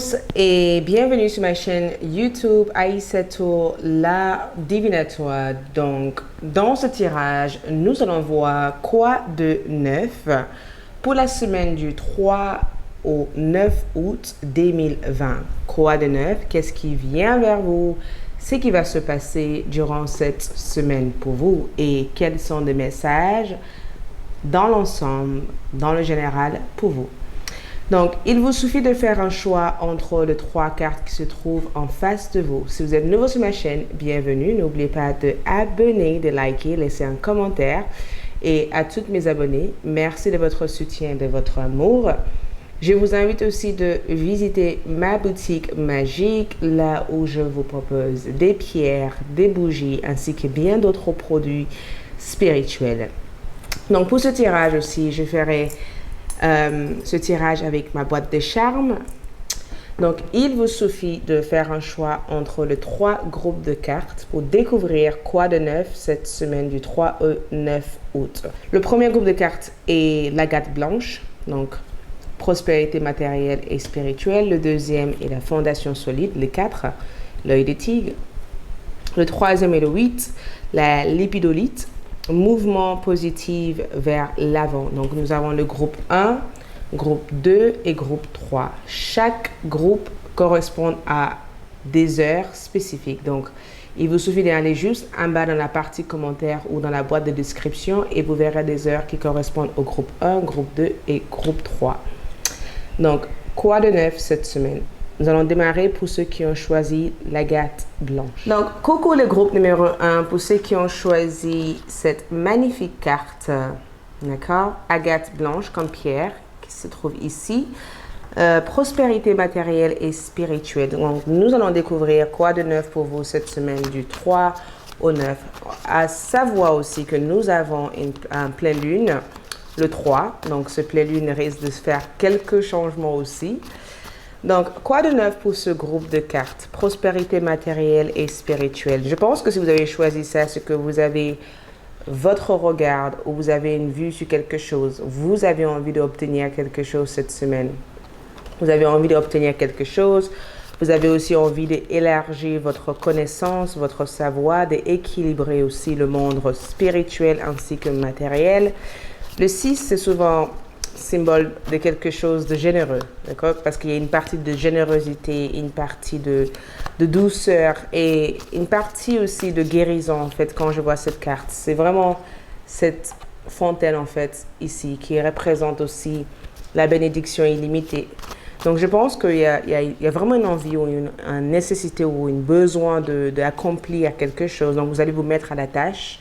tous et bienvenue sur ma chaîne YouTube Aïssatou la divinatoire. Donc, dans ce tirage, nous allons voir quoi de neuf pour la semaine du 3 au 9 août 2020. Quoi de neuf? Qu'est-ce qui vient vers vous? Ce qui va se passer durant cette semaine pour vous et quels sont les messages dans l'ensemble, dans le général pour vous. Donc, il vous suffit de faire un choix entre les 3 cartes qui se trouvent en face de vous. Si vous êtes nouveau sur ma chaîne, bienvenue. N'oubliez pas de abonner, de liker, laisser un commentaire. Et à tous mes abonnés, merci de votre soutien, de votre amour. Je vous invite aussi de visiter ma boutique magique, là où je vous propose des pierres, des bougies, ainsi que bien d'autres produits spirituels. Donc, pour ce tirage aussi, je ferai ce tirage avec ma boîte de charme. Donc, il vous suffit de faire un choix entre les 3 groupes de cartes pour découvrir quoi de neuf cette semaine du 3 au 9 août. Le premier groupe de cartes est l'agate blanche, donc prospérité matérielle et spirituelle. Le deuxième est la fondation solide, les 4, l'œil de tigre. Le troisième est le 8, la lépidolite. Mouvement positif vers l'avant. Donc, nous avons le groupe 1, groupe 2 et groupe 3. Chaque groupe correspond à des heures spécifiques. Donc, il vous suffit d'aller juste en bas dans la partie commentaires ou dans la boîte de description et vous verrez des heures qui correspondent au groupe 1, groupe 2 et groupe 3. Donc, quoi de neuf cette semaine? Nous allons démarrer pour ceux qui ont choisi l'agate blanche. Donc, coucou le groupe numéro 1 pour ceux qui ont choisi cette magnifique carte, d'accord? Agate blanche comme pierre qui se trouve ici. Prospérité matérielle et spirituelle. Donc, nous allons découvrir quoi de neuf pour vous cette semaine du 3 au 9. À savoir aussi que nous avons un pleine lune, le 3. Donc, ce pleine lune risque de se faire quelques changements aussi. Donc, quoi de neuf pour ce groupe de cartes? Prospérité matérielle et spirituelle. Je pense que si vous avez choisi ça, c'est que vous avez votre regard ou vous avez une vue sur quelque chose. Vous avez envie d'obtenir quelque chose cette semaine. Vous avez envie d'obtenir quelque chose. Vous avez aussi envie d'élargir votre connaissance, votre savoir, d'équilibrer aussi le monde spirituel ainsi que matériel. Le 6, c'est souvent symbole de quelque chose de généreux, d'accord? Parce qu'il y a une partie de générosité, une partie de douceur et une partie aussi de guérison, en fait, quand je vois cette carte. C'est vraiment cette fontaine, en fait, ici, qui représente aussi la bénédiction illimitée. Donc, je pense qu'il y a vraiment une envie ou une nécessité ou un besoin d'accomplir quelque chose. Donc, vous allez vous mettre à la tâche.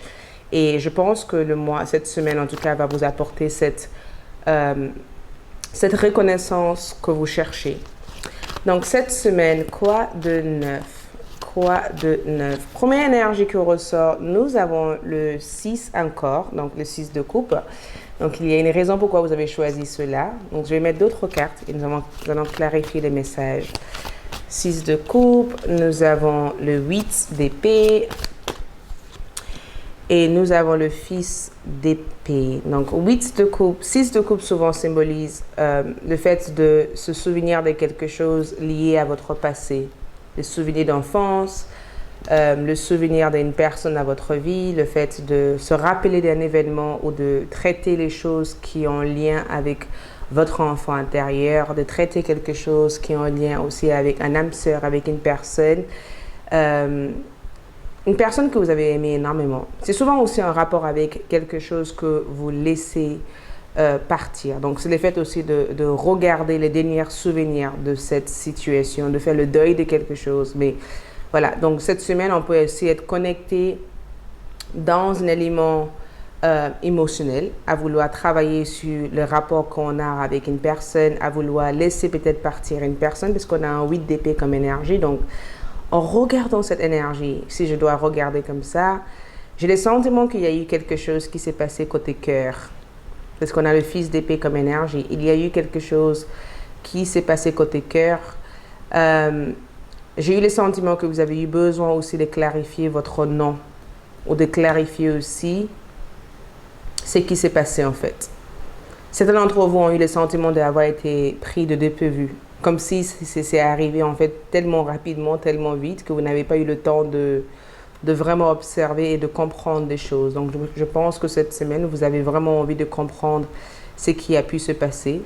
Et je pense que cette semaine, en tout cas, va vous apporter cette reconnaissance que vous cherchez. Donc, cette semaine, quoi de neuf? Quoi de neuf? Première énergie qui ressort, nous avons le 6 encore, donc le 6 de coupe. Donc, il y a une raison pourquoi vous avez choisi cela. Donc, je vais mettre d'autres cartes et nous allons clarifier les messages. 6 de coupe, nous avons le 8 d'épée. Et nous avons le fils d'épée. Donc, 8 de coupe, 6 de coupe souvent symbolise le fait de se souvenir de quelque chose lié à votre passé. Le souvenir d'enfance, le souvenir d'une personne à votre vie, le fait de se rappeler d'un événement ou de traiter les choses qui ont lien avec votre enfant intérieur, de traiter quelque chose qui ont lien aussi avec un âme sœur, avec une personne. Une personne que vous avez aimée énormément. C'est souvent aussi un rapport avec quelque chose que vous laissez partir. Donc, c'est le fait aussi de regarder les derniers souvenirs de cette situation, de faire le deuil de quelque chose. Mais voilà, donc cette semaine, on peut aussi être connecté dans un élément émotionnel, à vouloir travailler sur le rapport qu'on a avec une personne, à vouloir laisser peut-être partir une personne, parce qu'on a un 8 d'épée comme énergie. Donc, en regardant cette énergie, si je dois regarder comme ça, j'ai le sentiment qu'il y a eu quelque chose qui s'est passé côté cœur. Parce qu'on a le fils d'épée comme énergie. Il y a eu quelque chose qui s'est passé côté cœur. J'ai eu le sentiment que vous avez eu besoin aussi de clarifier votre nom. Ou de clarifier aussi ce qui s'est passé en fait. Certains d'entre vous ont eu le sentiment d'avoir été pris de dépourvu comme si c'est arrivé en fait tellement rapidement, tellement vite que vous n'avez pas eu le temps de vraiment observer et de comprendre des choses. Donc je pense que cette semaine, vous avez vraiment envie de comprendre ce qui a pu se passer.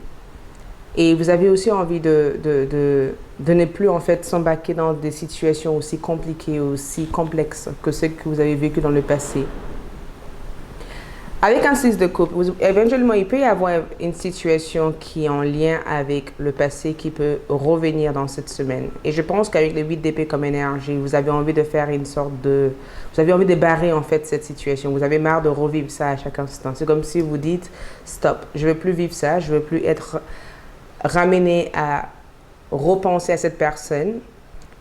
Et vous avez aussi envie de ne plus en fait s'embarquer dans des situations aussi compliquées, aussi complexes que celles que vous avez vécues dans le passé. Avec un 6 de coupe, éventuellement, il peut y avoir une situation qui est en lien avec le passé qui peut revenir dans cette semaine. Et je pense qu'avec les 8 d'épée comme énergie, vous avez envie de faire une sorte de... Vous avez envie de barrer en fait cette situation. Vous avez marre de revivre ça à chaque instant. C'est comme si vous dites, stop, je ne veux plus vivre ça, je ne veux plus être ramené à repenser à cette personne.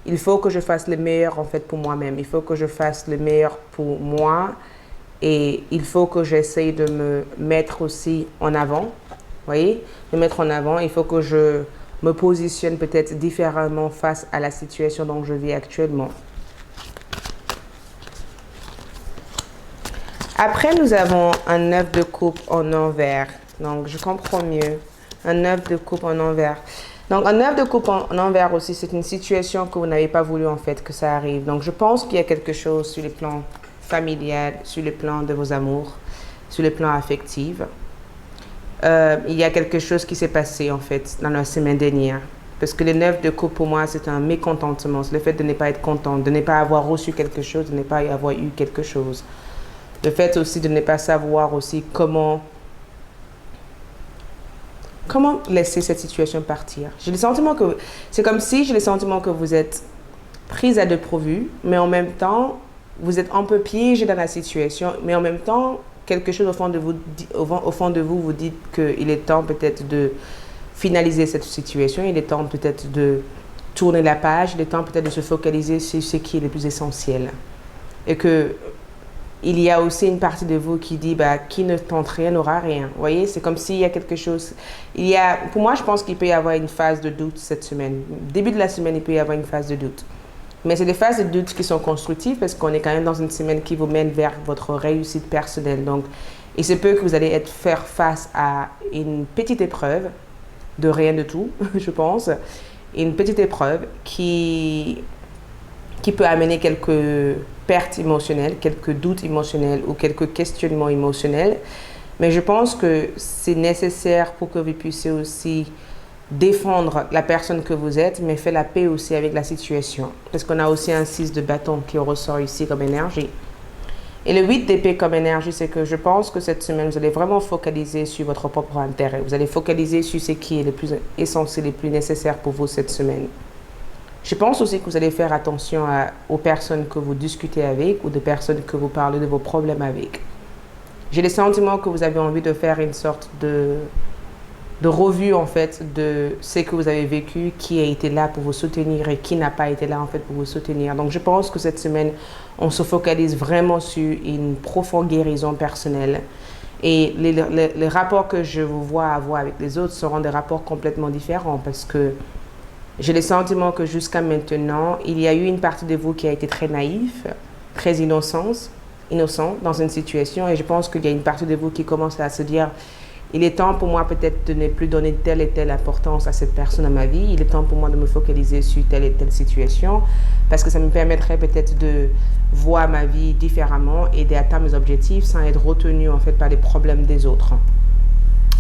Il faut que je fasse le meilleur en fait pour moi-même. Il faut que je fasse le meilleur pour moi. Et il faut que j'essaye de me mettre aussi en avant, voyez, de mettre en avant. Il faut que je me positionne peut-être différemment face à la situation dont je vis actuellement. Après, nous avons un 9 de coupe en envers. Donc, je comprends mieux. Un 9 de coupe en envers. Donc, un 9 de coupe en envers aussi, c'est une situation que vous n'avez pas voulu en fait que ça arrive. Donc, je pense qu'il y a quelque chose sur les plans familial, sur le plan de vos amours, sur le plan affectif. Il y a quelque chose qui s'est passé en fait dans la semaine dernière. Parce que le 9 de coupe pour moi c'est un mécontentement, c'est le fait de ne pas être content, de ne pas avoir reçu quelque chose, de ne pas avoir eu quelque chose. Le fait aussi de ne pas savoir aussi comment laisser cette situation partir. J'ai le sentiment que, c'est comme si j'ai le sentiment que vous êtes prise à dépourvu, mais en même temps, vous êtes un peu piégé dans la situation, mais en même temps, quelque chose au fond de vous, vous dites qu'il est temps peut-être de finaliser cette situation, il est temps peut-être de tourner la page, il est temps peut-être de se focaliser sur ce qui est le plus essentiel. Et que il y a aussi une partie de vous qui dit, qui ne tente rien n'aura rien. Vous voyez, c'est comme s'il y a quelque chose. Pour moi, je pense qu'il peut y avoir une phase de doute cette semaine. Début de la semaine, il peut y avoir une phase de doute. Mais c'est des phases de doute qui sont constructives parce qu'on est quand même dans une semaine qui vous mène vers votre réussite personnelle. Donc, il se peut que vous allez faire face à une petite épreuve de rien de tout, je pense. Une petite épreuve qui peut amener quelques pertes émotionnelles, quelques doutes émotionnels ou quelques questionnements émotionnels. Mais je pense que c'est nécessaire pour que vous puissiez aussi défendre la personne que vous êtes, mais faire la paix aussi avec la situation. Parce qu'on a aussi un 6 de bâton qui ressort ici comme énergie. Et le 8 d'épée comme énergie, c'est que je pense que cette semaine, vous allez vraiment focaliser sur votre propre intérêt. Vous allez focaliser sur ce qui est le plus essentiel, le plus nécessaire pour vous cette semaine. Je pense aussi que vous allez faire attention aux personnes que vous discutez avec ou des personnes que vous parlez de vos problèmes avec. J'ai le sentiment que vous avez envie de faire une sorte de revue en fait de ce que vous avez vécu, qui a été là pour vous soutenir et qui n'a pas été là en fait pour vous soutenir. Donc je pense que cette semaine, on se focalise vraiment sur une profonde guérison personnelle. Et les rapports que je vous vois avoir avec les autres seront des rapports complètement différents parce que j'ai le sentiment que jusqu'à maintenant, il y a eu une partie de vous qui a été très naïf, très innocent dans une situation. Et je pense qu'il y a une partie de vous qui commence à se dire, il est temps pour moi peut-être de ne plus donner telle et telle importance à cette personne dans ma vie. Il est temps pour moi de me focaliser sur telle et telle situation parce que ça me permettrait peut-être de voir ma vie différemment et d'atteindre mes objectifs sans être retenu en fait par les problèmes des autres.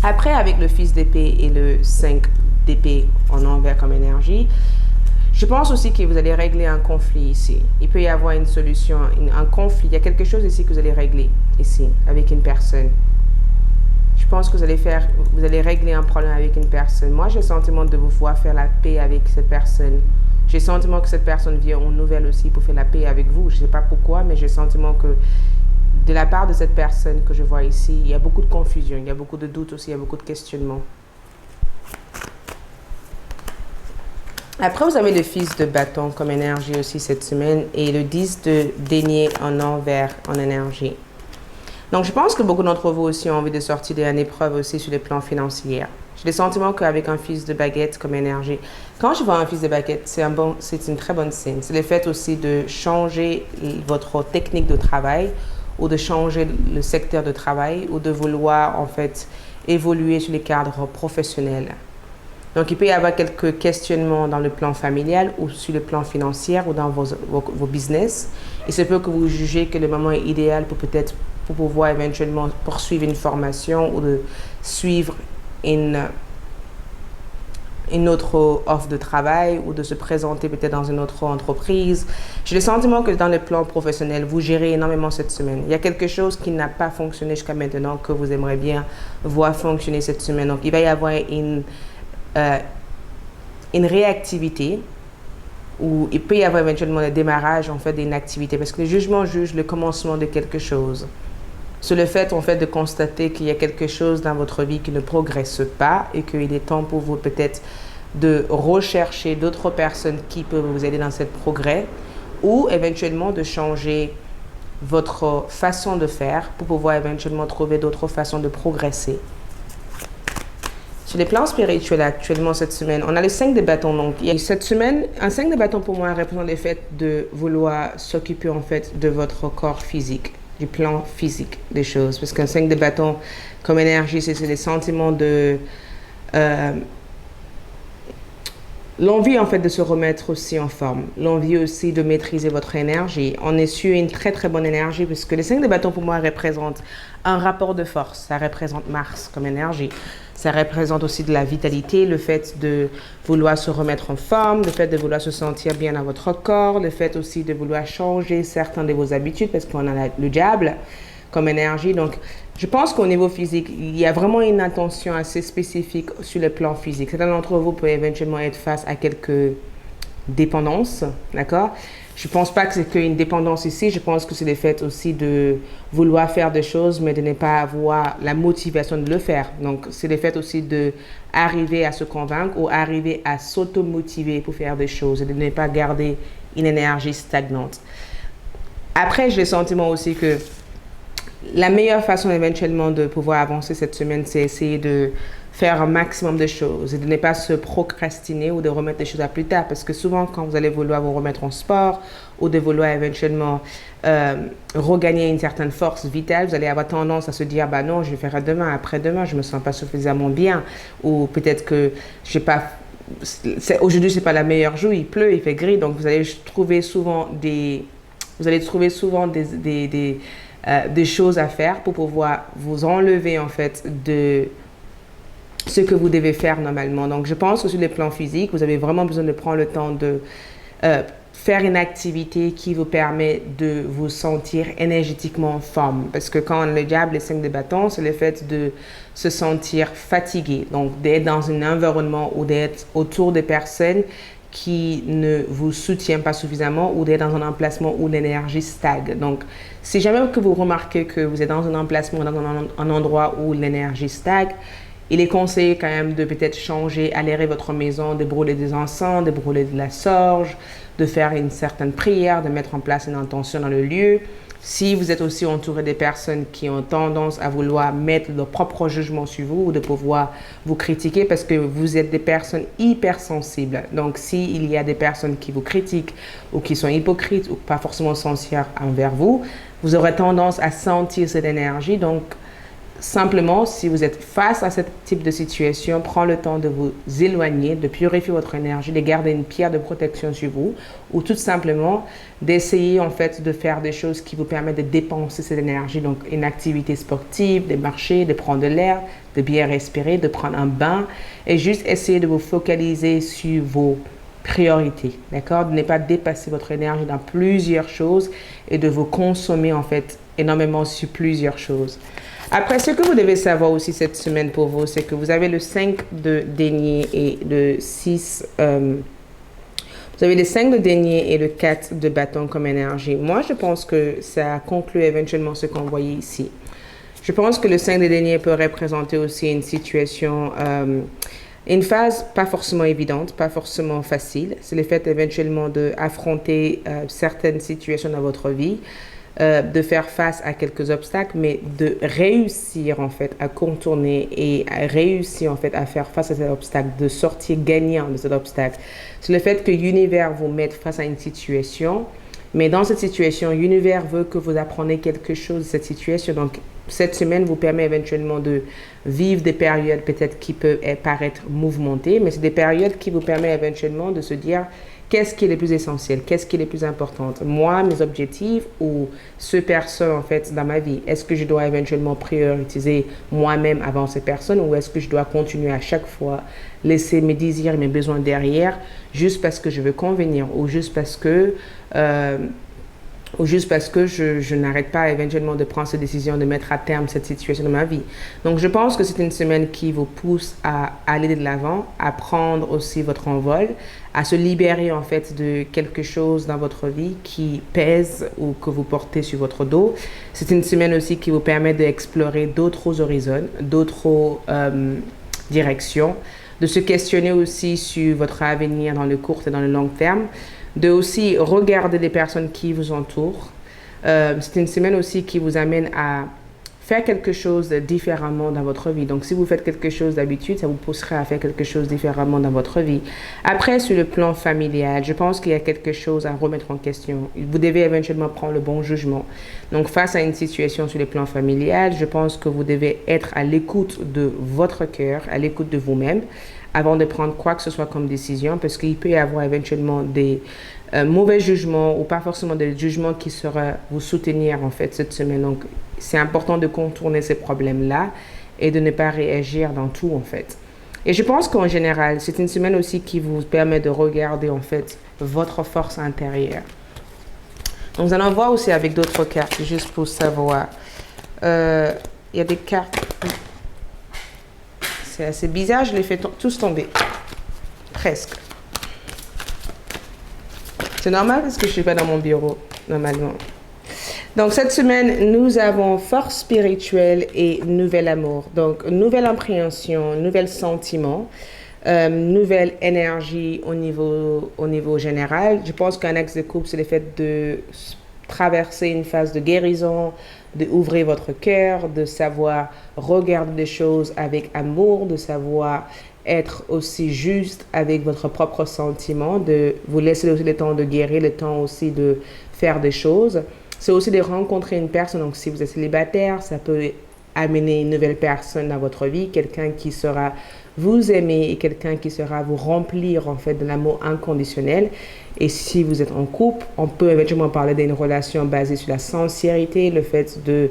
Après, avec le fils d'épée et le 5 d'épée en envers comme énergie, je pense aussi que vous allez régler un conflit ici. Il peut y avoir une solution, un conflit. Il y a quelque chose ici que vous allez régler ici avec une personne. Je pense que vous allez régler un problème avec une personne. Moi, j'ai le sentiment de vous voir faire la paix avec cette personne. J'ai le sentiment que cette personne vient en nouvelle aussi pour faire la paix avec vous. Je ne sais pas pourquoi, mais j'ai le sentiment que de la part de cette personne que je vois ici, il y a beaucoup de confusion, il y a beaucoup de doutes aussi, il y a beaucoup de questionnements. Après, vous avez le fils de bâton comme énergie aussi cette semaine et le 10 de denier en envers en énergie. Donc, je pense que beaucoup d'entre vous aussi ont envie de sortir d'une épreuve aussi sur les plans financiers. J'ai le sentiment qu'avec un fils de baguette comme énergie, quand je vois un fils de baguette, c'est une très bonne signe. C'est le fait aussi de changer votre technique de travail ou de changer le secteur de travail ou de vouloir en fait évoluer sur les cadres professionnels. Donc, il peut y avoir quelques questionnements dans le plan familial ou sur le plan financier ou dans vos business. Il se peut que vous jugez que le moment est idéal pour pouvoir éventuellement poursuivre une formation ou de suivre une autre offre de travail ou de se présenter peut-être dans une autre entreprise. J'ai le sentiment que dans le plan professionnel, vous gérez énormément cette semaine. Il y a quelque chose qui n'a pas fonctionné jusqu'à maintenant que vous aimeriez bien voir fonctionner cette semaine. Donc, il va y avoir une réactivité ou il peut y avoir éventuellement le démarrage en fait d'une activité parce que le jugement juge le commencement de quelque chose. C'est le fait en fait de constater qu'il y a quelque chose dans votre vie qui ne progresse pas et qu'il est temps pour vous peut-être de rechercher d'autres personnes qui peuvent vous aider dans ce progrès ou éventuellement de changer votre façon de faire pour pouvoir éventuellement trouver d'autres façons de progresser. Sur les plans spirituels actuellement cette semaine, on a le 5 de bâtons. Donc, cette semaine, un 5 de bâtons pour moi représente le fait de vouloir s'occuper en fait de votre corps physique, du plan physique des choses. Parce qu'un 5 de bâton comme énergie, c'est des sentiments de... l'envie en fait de se remettre aussi en forme, l'envie aussi de maîtriser votre énergie. On est sur une très très bonne énergie parce que le 5 de bâton pour moi représente un rapport de force, ça représente Mars comme énergie. Ça représente aussi de la vitalité, le fait de vouloir se remettre en forme, le fait de vouloir se sentir bien dans votre corps, le fait aussi de vouloir changer certaines de vos habitudes parce qu'on a le diable comme énergie. Donc, je pense qu'au niveau physique, il y a vraiment une intention assez spécifique sur le plan physique. Certains d'entre vous peuvent éventuellement être face à quelques dépendances, d'accord? Je ne pense pas que c'est qu'une dépendance ici, je pense que c'est le fait aussi de vouloir faire des choses, mais de ne pas avoir la motivation de le faire. Donc, c'est le fait aussi d'arriver à se convaincre ou arriver à s'automotiver pour faire des choses et de ne pas garder une énergie stagnante. Après, j'ai le sentiment aussi que la meilleure façon éventuellement de pouvoir avancer cette semaine, c'est essayer de faire un maximum de choses et de ne pas se procrastiner ou de remettre les choses à plus tard. Parce que souvent, quand vous allez vouloir vous remettre en sport ou de vouloir éventuellement regagner une certaine force vitale, vous allez avoir tendance à se dire, bah non, je vais faire demain, après-demain, je ne me sens pas suffisamment bien. Ou peut-être que je n'ai pas... Aujourd'hui, ce n'est pas la meilleure journée, il pleut, il fait gris. Donc, vous allez trouver souvent des choses à faire pour pouvoir vous enlever en fait de ce que vous devez faire normalement. Donc, je pense que sur le plan physique, vous avez vraiment besoin de prendre le temps de faire une activité qui vous permet de vous sentir énergétiquement en forme. Parce que quand le diable, les 5 de bâtons, c'est le fait de se sentir fatigué. Donc, d'être dans un environnement ou d'être autour de personnes qui ne vous soutiennent pas suffisamment ou d'être dans un emplacement où l'énergie stagne. Donc, si jamais que vous remarquez que vous êtes dans un emplacement, dans un endroit où l'énergie stagne, il est conseillé quand même de peut-être changer, aérer votre maison, de brûler des encens, de brûler de la sorge, de faire une certaine prière, de mettre en place une intention dans le lieu. Si vous êtes aussi entouré des personnes qui ont tendance à vouloir mettre leur propre jugement sur vous ou de pouvoir vous critiquer parce que vous êtes des personnes hypersensibles. Donc, s'il y a des personnes qui vous critiquent ou qui sont hypocrites ou pas forcément sincères envers vous, vous aurez tendance à sentir cette énergie. Donc, simplement, si vous êtes face à ce type de situation, prenez le temps de vous éloigner, de purifier votre énergie, de garder une pierre de protection sur vous ou tout simplement d'essayer en fait de faire des choses qui vous permettent de dépenser cette énergie. Donc, une activité sportive, de marcher, de prendre de l'air, de bien respirer, de prendre un bain et juste essayer de vous focaliser sur vos priorités, d'accord? De ne pas dépasser votre énergie dans plusieurs choses et de vous consommer en fait énormément sur plusieurs choses. Après, ce que vous devez savoir aussi cette semaine pour vous, c'est que vous avez le 5 de denier et le 6... vous avez le 5 de denier et le 4 de bâton comme énergie. Moi, je pense que ça conclut éventuellement ce qu'on voyait ici. Je pense que le 5 de denier peut représenter aussi une situation... une phase pas forcément évidente, pas forcément facile. C'est le fait éventuellement d'affronter certaines situations dans votre vie, de faire face à quelques obstacles, mais de réussir en fait à contourner et à réussir en fait à faire face à cet obstacle, de sortir gagnant de cet obstacle. C'est le fait que l'univers vous mette face à une situation, mais dans cette situation, l'univers veut que vous appreniez quelque chose de cette situation. Donc, cette semaine vous permet éventuellement de vivre des périodes peut-être qui peuvent paraître mouvementées, mais c'est des périodes qui vous permettent éventuellement de se dire qu'est-ce qui est le plus essentiel, qu'est-ce qui est le plus important. Moi, mes objectifs ou ce personne en fait dans ma vie, est-ce que je dois éventuellement prioriser moi-même avant ces personnes ou est-ce que je dois continuer à chaque fois laisser mes désirs et mes besoins derrière juste parce que je veux convenir ou juste parce que je n'arrête pas éventuellement de prendre cette décision de mettre à terme cette situation de ma vie. Donc, je pense que c'est une semaine qui vous pousse à aller de l'avant, à prendre aussi votre envol, à se libérer en fait de quelque chose dans votre vie qui pèse ou que vous portez sur votre dos. C'est une semaine aussi qui vous permet d'explorer d'autres horizons, d'autres directions, de se questionner aussi sur votre avenir dans le court et dans le long terme, de aussi regarder les personnes qui vous entourent. C'est une semaine aussi qui vous amène à faire quelque chose différemment dans votre vie. Donc, si vous faites quelque chose d'habitude, ça vous pousserait à faire quelque chose différemment dans votre vie. Après, sur le plan familial, je pense qu'il y a quelque chose à remettre en question. Vous devez éventuellement prendre le bon jugement. Donc, face à une situation sur le plan familial, je pense que vous devez être à l'écoute de votre cœur, à l'écoute de vous-même, avant de prendre quoi que ce soit comme décision, parce qu'il peut y avoir éventuellement des mauvais jugements ou pas forcément des jugements qui seraient vous soutenir en fait cette semaine. Donc, c'est important de contourner ces problèmes-là et de ne pas réagir dans tout en fait. Et je pense qu'en général, c'est une semaine aussi qui vous permet de regarder en fait votre force intérieure. Donc, nous allons voir aussi avec d'autres cartes, juste pour savoir. Il y a des cartes... C'est assez bizarre, je les fais tous tomber. Presque. C'est normal parce que je ne suis pas dans mon bureau, normalement. Donc, cette semaine, nous avons force spirituelle et nouvel amour. Donc, nouvelle appréhension, nouvel sentiment, nouvelle énergie au niveau général. Je pense qu'un axe de couple, c'est le fait de traverser une phase de guérison, d'ouvrir votre cœur, de savoir regarder des choses avec amour, de savoir être aussi juste avec votre propre sentiment, de vous laisser aussi le temps de guérir, le temps aussi de faire des choses. C'est aussi de rencontrer une personne. Donc, si vous êtes célibataire, ça peut amener une nouvelle personne dans votre vie, quelqu'un qui sera vous aimer et quelqu'un qui sera vous remplir en fait de l'amour inconditionnel. Et si vous êtes en couple, on peut éventuellement parler d'une relation basée sur la sincérité, le fait de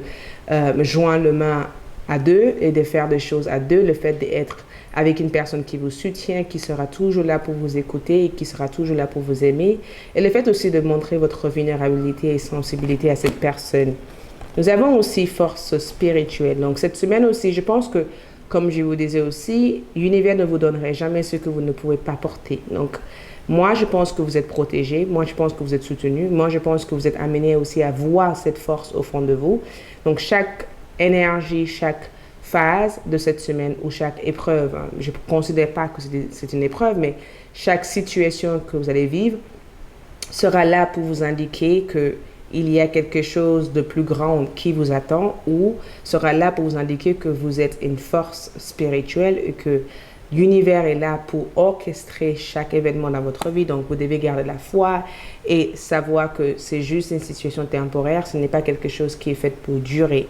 joindre le main à deux et de faire des choses à deux, le fait d'être avec une personne qui vous soutient, qui sera toujours là pour vous écouter et qui sera toujours là pour vous aimer. Et le fait aussi de montrer votre vulnérabilité et sensibilité à cette personne. Nous avons aussi force spirituelle. Donc cette semaine aussi, je pense que, comme je vous disais aussi, l'univers ne vous donnerait jamais ce que vous ne pouvez pas porter. Donc moi, je pense que vous êtes protégé. Moi, je pense que vous êtes soutenu. Moi, je pense que vous êtes amené aussi à voir cette force au fond de vous. Donc chaque énergie, chaque phase de cette semaine ou chaque épreuve, je ne considère pas que c'est une épreuve, mais chaque situation que vous allez vivre sera là pour vous indiquer qu'il y a quelque chose de plus grand qui vous attend ou sera là pour vous indiquer que vous êtes une force spirituelle et que l'univers est là pour orchestrer chaque événement dans votre vie. Donc, vous devez garder la foi et savoir que c'est juste une situation temporaire. Ce n'est pas quelque chose qui est fait pour durer.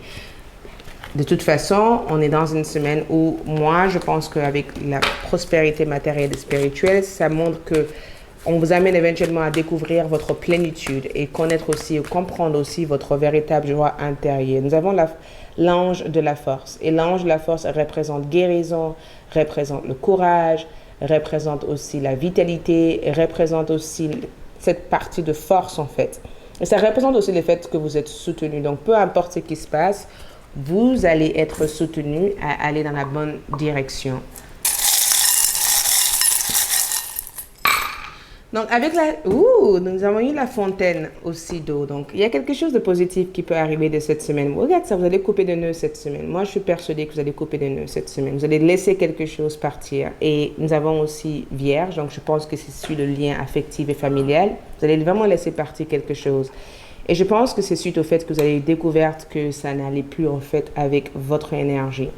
De toute façon, on est dans une semaine où moi, je pense qu'avec la prospérité matérielle et spirituelle, ça montre que on vous amène éventuellement à découvrir votre plénitude et connaître aussi, comprendre aussi votre véritable joie intérieure. Nous avons l'ange de la force. Et l'ange de la force représente guérison, représente le courage, représente aussi la vitalité, représente aussi cette partie de force en fait. Et ça représente aussi le fait que vous êtes soutenu. Donc, peu importe ce qui se passe, vous allez être soutenu à aller dans la bonne direction. Donc, nous avons eu la fontaine aussi d'eau. Donc, il y a quelque chose de positif qui peut arriver de cette semaine. Regarde ça, vous allez couper des nœuds cette semaine. Moi, je suis persuadée que vous allez couper des nœuds cette semaine. Vous allez laisser quelque chose partir. Et nous avons aussi Vierge. Donc, je pense que c'est sur le lien affectif et familial. Vous allez vraiment laisser partir quelque chose. Et je pense que c'est suite au fait que vous avez découvert que ça n'allait plus en fait avec votre énergie.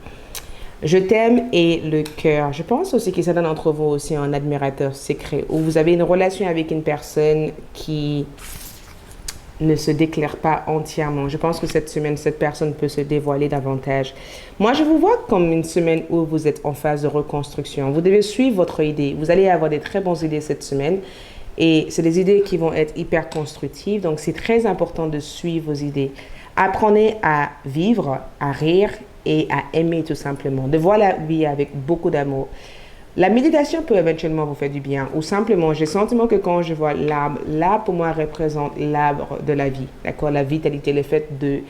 Je t'aime et le cœur. Je pense aussi que certains d'entre vous aussi un admirateur secret ou vous avez une relation avec une personne qui ne se déclare pas entièrement. Je pense que cette semaine, cette personne peut se dévoiler davantage. Moi, je vous vois comme une semaine où vous êtes en phase de reconstruction. Vous devez suivre votre idée. Vous allez avoir des très bonnes idées cette semaine. Et c'est des idées qui vont être hyper constructives. Donc, c'est très important de suivre vos idées. Apprenez à vivre, à rire et à aimer tout simplement. De voir la vie avec beaucoup d'amour. La méditation peut éventuellement vous faire du bien. Ou simplement, j'ai le sentiment que quand je vois l'arbre, l'arbre pour moi représente l'arbre de la vie. D'accord? La vitalité, le fait d'être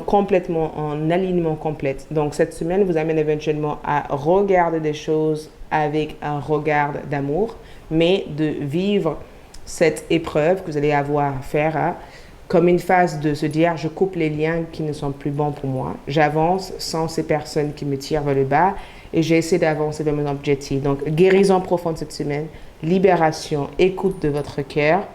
complètement en alignement complet. Donc, cette semaine vous amène éventuellement à regarder des choses avec un regard d'amour, mais de vivre cette épreuve que vous allez avoir à faire comme une phase de se dire, je coupe les liens qui ne sont plus bons pour moi. J'avance sans ces personnes qui me tirent vers le bas et j'essaie d'avancer vers mon objectif. Donc, guérison profonde cette semaine, libération, écoute de votre cœur.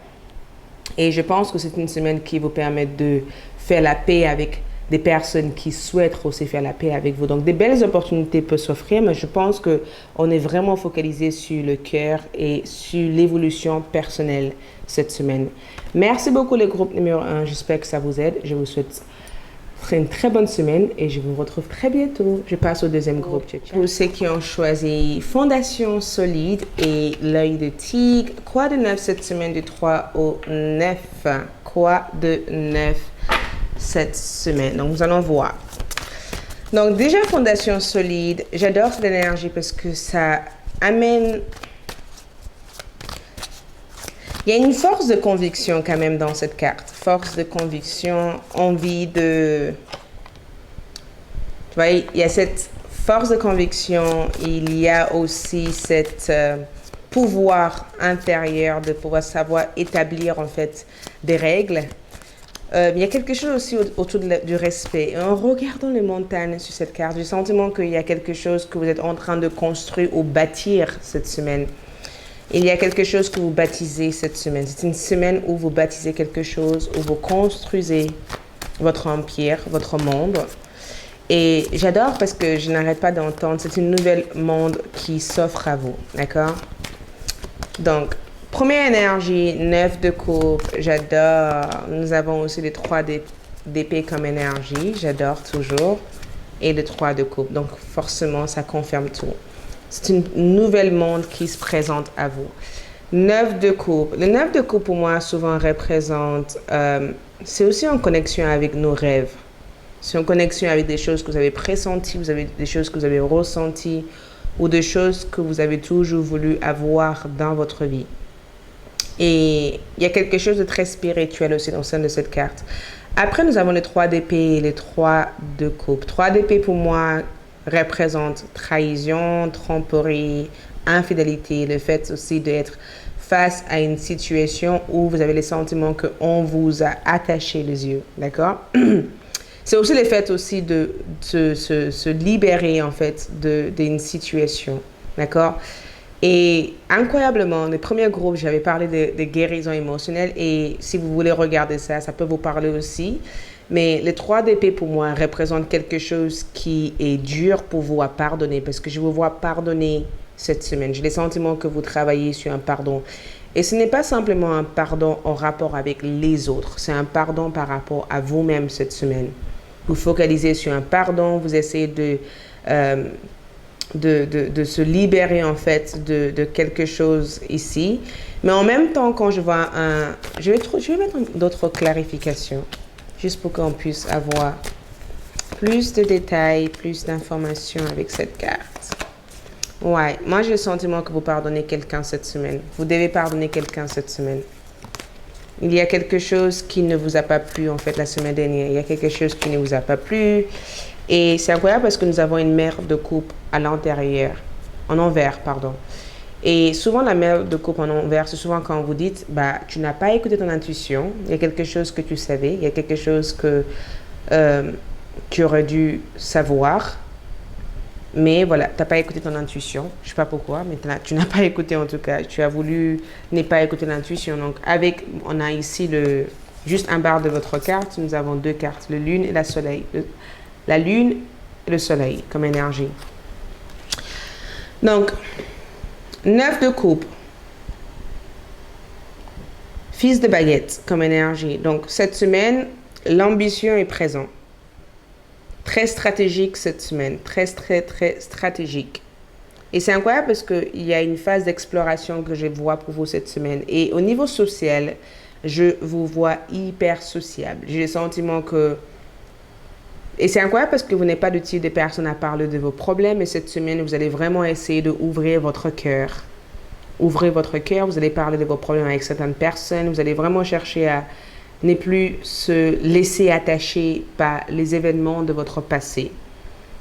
Et je pense que c'est une semaine qui vous permet de faire la paix avec des personnes qui souhaitent aussi faire la paix avec vous. Donc, des belles opportunités peuvent s'offrir, mais je pense qu'on est vraiment focalisé sur le cœur et sur l'évolution personnelle cette semaine. Merci beaucoup, le groupe numéro 1. J'espère que ça vous aide. Je vous souhaite une très bonne semaine et je vous retrouve très bientôt. Je passe au deuxième groupe. Pour ceux qui ont choisi Fondation Solide et l'œil de tigre, quoi de neuf cette semaine du 3 au 9? Quoi de neuf cette semaine? Donc, nous allons voir. Donc, déjà, Fondation Solide, j'adore cette énergie parce que ça amène... Il y a une force de conviction quand même dans cette carte. Force de conviction, envie de... Tu vois, il y a cette force de conviction, il y a aussi cette pouvoir intérieur de pouvoir savoir établir en fait des règles. Il y a quelque chose aussi autour du respect. Et en regardant les montagnes sur cette carte, j'ai le sentiment qu'il y a quelque chose que vous êtes en train de construire ou bâtir cette semaine. Il y a quelque chose que vous baptisez cette semaine. C'est une semaine où vous baptisez quelque chose, où vous construisez votre empire, votre monde. Et j'adore parce que je n'arrête pas d'entendre, c'est une nouvelle monde qui s'offre à vous, d'accord? Donc, première énergie, 9 de coupe, j'adore. Nous avons aussi les 3 d'épée comme énergie, j'adore toujours. Et le 3 de coupe, donc forcément, ça confirme tout. C'est une nouvelle monde qui se présente à vous. 9 de coupe. Le 9 de coupe, pour moi, souvent représente... c'est aussi en connexion avec nos rêves. C'est en connexion avec des choses que vous avez pressenties, vous avez des choses que vous avez ressenties ou des choses que vous avez toujours voulu avoir dans votre vie. Et il y a quelque chose de très spirituel aussi au sein de cette carte. Après, nous avons les 3 d'épée et les 3 de coupe. 3 d'épée, pour moi... représente trahison, tromperie, infidélité, le fait aussi d'être face à une situation où vous avez le sentiment qu'on vous a attaché les yeux, d'accord? C'est aussi le fait aussi de se libérer en fait d'une situation, d'accord? Et incroyablement, le premier groupe, j'avais parlé de guérison émotionnelle et si vous voulez regarder ça, ça peut vous parler aussi. Mais les 3 d'épée pour moi représentent quelque chose qui est dur pour vous à pardonner parce que je vous vois pardonner cette semaine. J'ai le sentiment que vous travaillez sur un pardon. Et ce n'est pas simplement un pardon en rapport avec les autres. C'est un pardon par rapport à vous-même cette semaine. Vous focalisez sur un pardon, vous essayez de se libérer en fait de quelque chose ici. Mais en même temps, quand je vois un... Je vais mettre d'autres clarifications. Juste pour qu'on puisse avoir plus de détails, plus d'informations avec cette carte. Ouais, moi j'ai le sentiment que vous pardonnez quelqu'un cette semaine. Vous devez pardonner quelqu'un cette semaine. Il y a quelque chose qui ne vous a pas plu en fait la semaine dernière. Il y a quelque chose qui ne vous a pas plu. Et c'est incroyable parce que nous avons une mère de coupe à l'intérieur, en envers, pardon. Et souvent, la mère de coupe en envers, c'est souvent quand vous dites, bah, tu n'as pas écouté ton intuition, il y a quelque chose que tu savais, il y a quelque chose que tu aurais dû savoir, mais voilà, tu n'as pas écouté ton intuition. Je ne sais pas pourquoi, mais tu n'as pas écouté en tout cas. Tu as voulu ne pas écouter l'intuition. Donc, on a ici juste un barre de votre carte, nous avons 2 cartes, le lune et la soleil. La lune et le soleil comme énergie. Donc, 9 de coupe. Fils de baguette comme énergie. Donc, cette semaine, l'ambition est présente. Très stratégique cette semaine. Très, très, très stratégique. Et c'est incroyable parce qu'il y a une phase d'exploration que je vois pour vous cette semaine. Et au niveau social, je vous vois hyper sociable. J'ai le sentiment que... Et c'est incroyable parce que vous n'êtes pas de type de personne à parler de vos problèmes. Et cette semaine, vous allez vraiment essayer d'ouvrir votre cœur. Ouvrez votre cœur, vous allez parler de vos problèmes avec certaines personnes. Vous allez vraiment chercher à ne plus se laisser attacher par les événements de votre passé.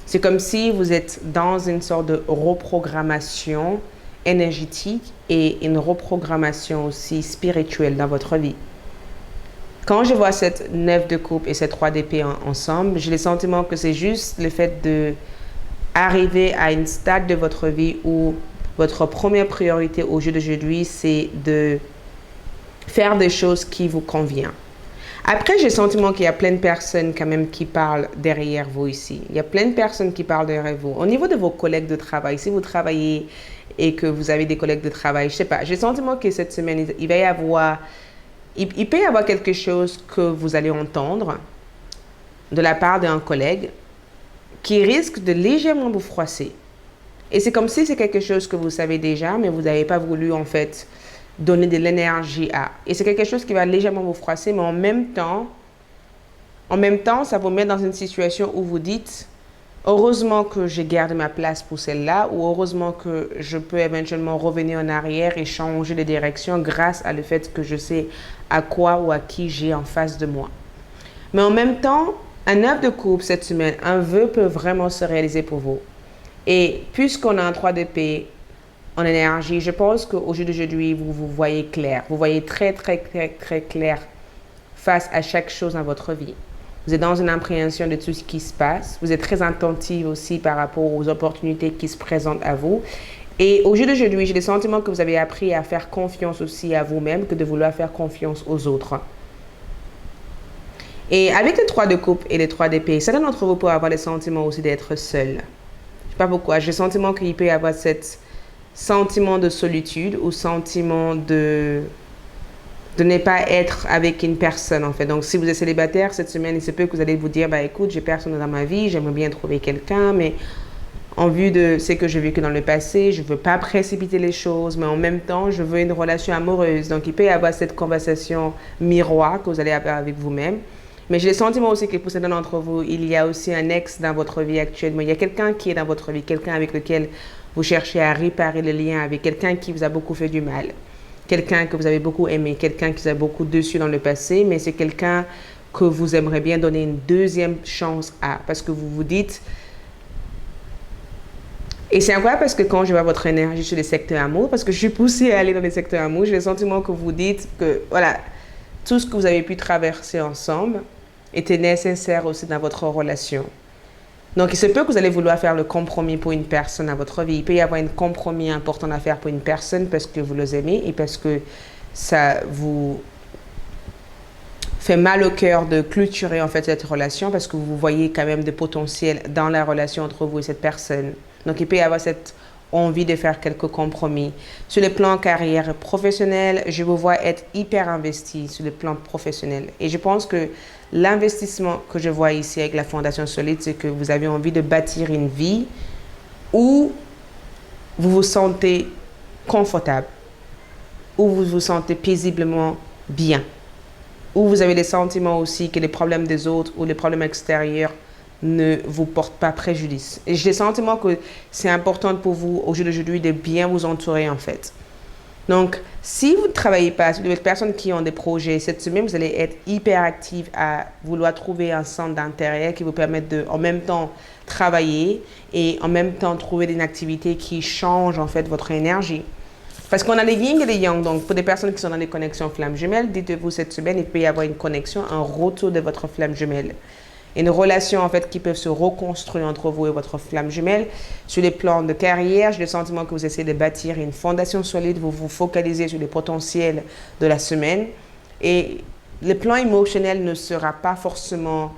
C'est comme si vous êtes dans une sorte de reprogrammation énergétique et une reprogrammation aussi spirituelle dans votre vie. Quand je vois cette 9 de coupe et cette 3 d'épée ensemble, j'ai le sentiment que c'est juste le fait d'arriver à une stade de votre vie où votre première priorité au jour d'aujourd'hui, c'est de faire des choses qui vous conviennent. Après, j'ai le sentiment qu'il y a plein de personnes quand même qui parlent derrière vous ici. Il y a plein de personnes qui parlent derrière vous. Au niveau de vos collègues de travail, si vous travaillez et que vous avez des collègues de travail, je sais pas, j'ai le sentiment que cette semaine, il va y avoir, il peut y avoir quelque chose que vous allez entendre de la part d'un collègue qui risque de légèrement vous froisser. Et c'est comme si c'est quelque chose que vous savez déjà, mais vous n'avez pas voulu en fait donner de l'énergie à. Et c'est quelque chose qui va légèrement vous froisser, mais en même temps, ça vous met dans une situation où vous dites, heureusement que j'ai gardé ma place pour celle-là, ou heureusement que je peux éventuellement revenir en arrière et changer de direction grâce à le fait que je sais à quoi ou à qui j'ai en face de moi. Mais en même temps, un 9 de coupe cette semaine, un vœu peut vraiment se réaliser pour vous. Et puisqu'on a un 3 d'épée en énergie, je pense qu'au jour d'aujourd'hui, vous voyez clair. Vous voyez très, très, très, très clair face à chaque chose dans votre vie. Vous êtes dans une appréhension de tout ce qui se passe. Vous êtes très attentive aussi par rapport aux opportunités qui se présentent à vous. Et au jour d'aujourd'hui, j'ai le sentiment que vous avez appris à faire confiance aussi à vous-même que de vouloir faire confiance aux autres. Et avec les 3 de coupe et les 3 d'épée, certains d'entre vous peuvent avoir le sentiment aussi d'être seul. Je ne sais pas pourquoi. J'ai le sentiment qu'il peut y avoir cet sentiment de solitude ou sentiment de ne pas être avec une personne en fait. Donc si vous êtes célibataire cette semaine, il se peut que vous allez vous dire, bah écoute, j'ai personne dans ma vie, j'aimerais bien trouver quelqu'un, mais en vue de ce que j'ai vécu dans le passé, je ne veux pas précipiter les choses, mais en même temps, je veux une relation amoureuse. Donc il peut y avoir cette conversation miroir que vous allez avoir avec vous-même. Mais j'ai le sentiment aussi que pour certains d'entre vous, il y a aussi un ex dans votre vie actuellement. Il y a quelqu'un qui est dans votre vie, quelqu'un avec lequel vous cherchez à réparer le lien avec, quelqu'un qui vous a beaucoup fait du mal, quelqu'un que vous avez beaucoup aimé, quelqu'un qui vous a beaucoup déçu dans le passé, mais c'est quelqu'un que vous aimeriez bien donner une deuxième chance à, parce que vous vous dites... Et c'est incroyable parce que quand je vois votre énergie sur les secteurs amour, parce que je suis poussée à aller dans les secteurs amour, j'ai le sentiment que vous dites que, voilà, tout ce que vous avez pu traverser ensemble était nécessaire aussi dans votre relation. Donc, il se peut que vous allez vouloir faire le compromis pour une personne dans votre vie. Il peut y avoir un compromis important à faire pour une personne parce que vous les aimez et parce que ça vous fait mal au cœur de clôturer en fait cette relation parce que vous voyez quand même de potentiel dans la relation entre vous et cette personne. Donc, il peut y avoir cette envie de faire quelques compromis. Sur le plan carrière professionnelle, je vous vois être hyper investi sur le plan professionnel. Et je pense que l'investissement que je vois ici avec la Fondation Solide, c'est que vous avez envie de bâtir une vie où vous vous sentez confortable, où vous vous sentez paisiblement bien, où vous avez le sentiment aussi que les problèmes des autres ou les problèmes extérieurs ne vous portent pas préjudice. Et j'ai le sentiment que c'est important pour vous au jour d'aujourd'hui de bien vous entourer en fait. Donc, si vous ne travaillez pas, si vous êtes personnes qui ont des projets, cette semaine, vous allez être hyper active à vouloir trouver un centre d'intérêt qui vous permette de, en même temps, travailler et en même temps trouver une activité qui change en fait votre énergie. Parce qu'on a les yin et les yang. Donc, pour des personnes qui sont dans des connexions flammes jumelles, dites-vous cette semaine, il peut y avoir une connexion, un retour de votre flamme jumelle. Une relation en fait qui peut se reconstruire entre vous et votre flamme jumelle. Sur les plans de carrière, j'ai le sentiment que vous essayez de bâtir une fondation solide, vous vous focalisez sur les potentiels de la semaine. Et le plan émotionnel ne sera pas forcément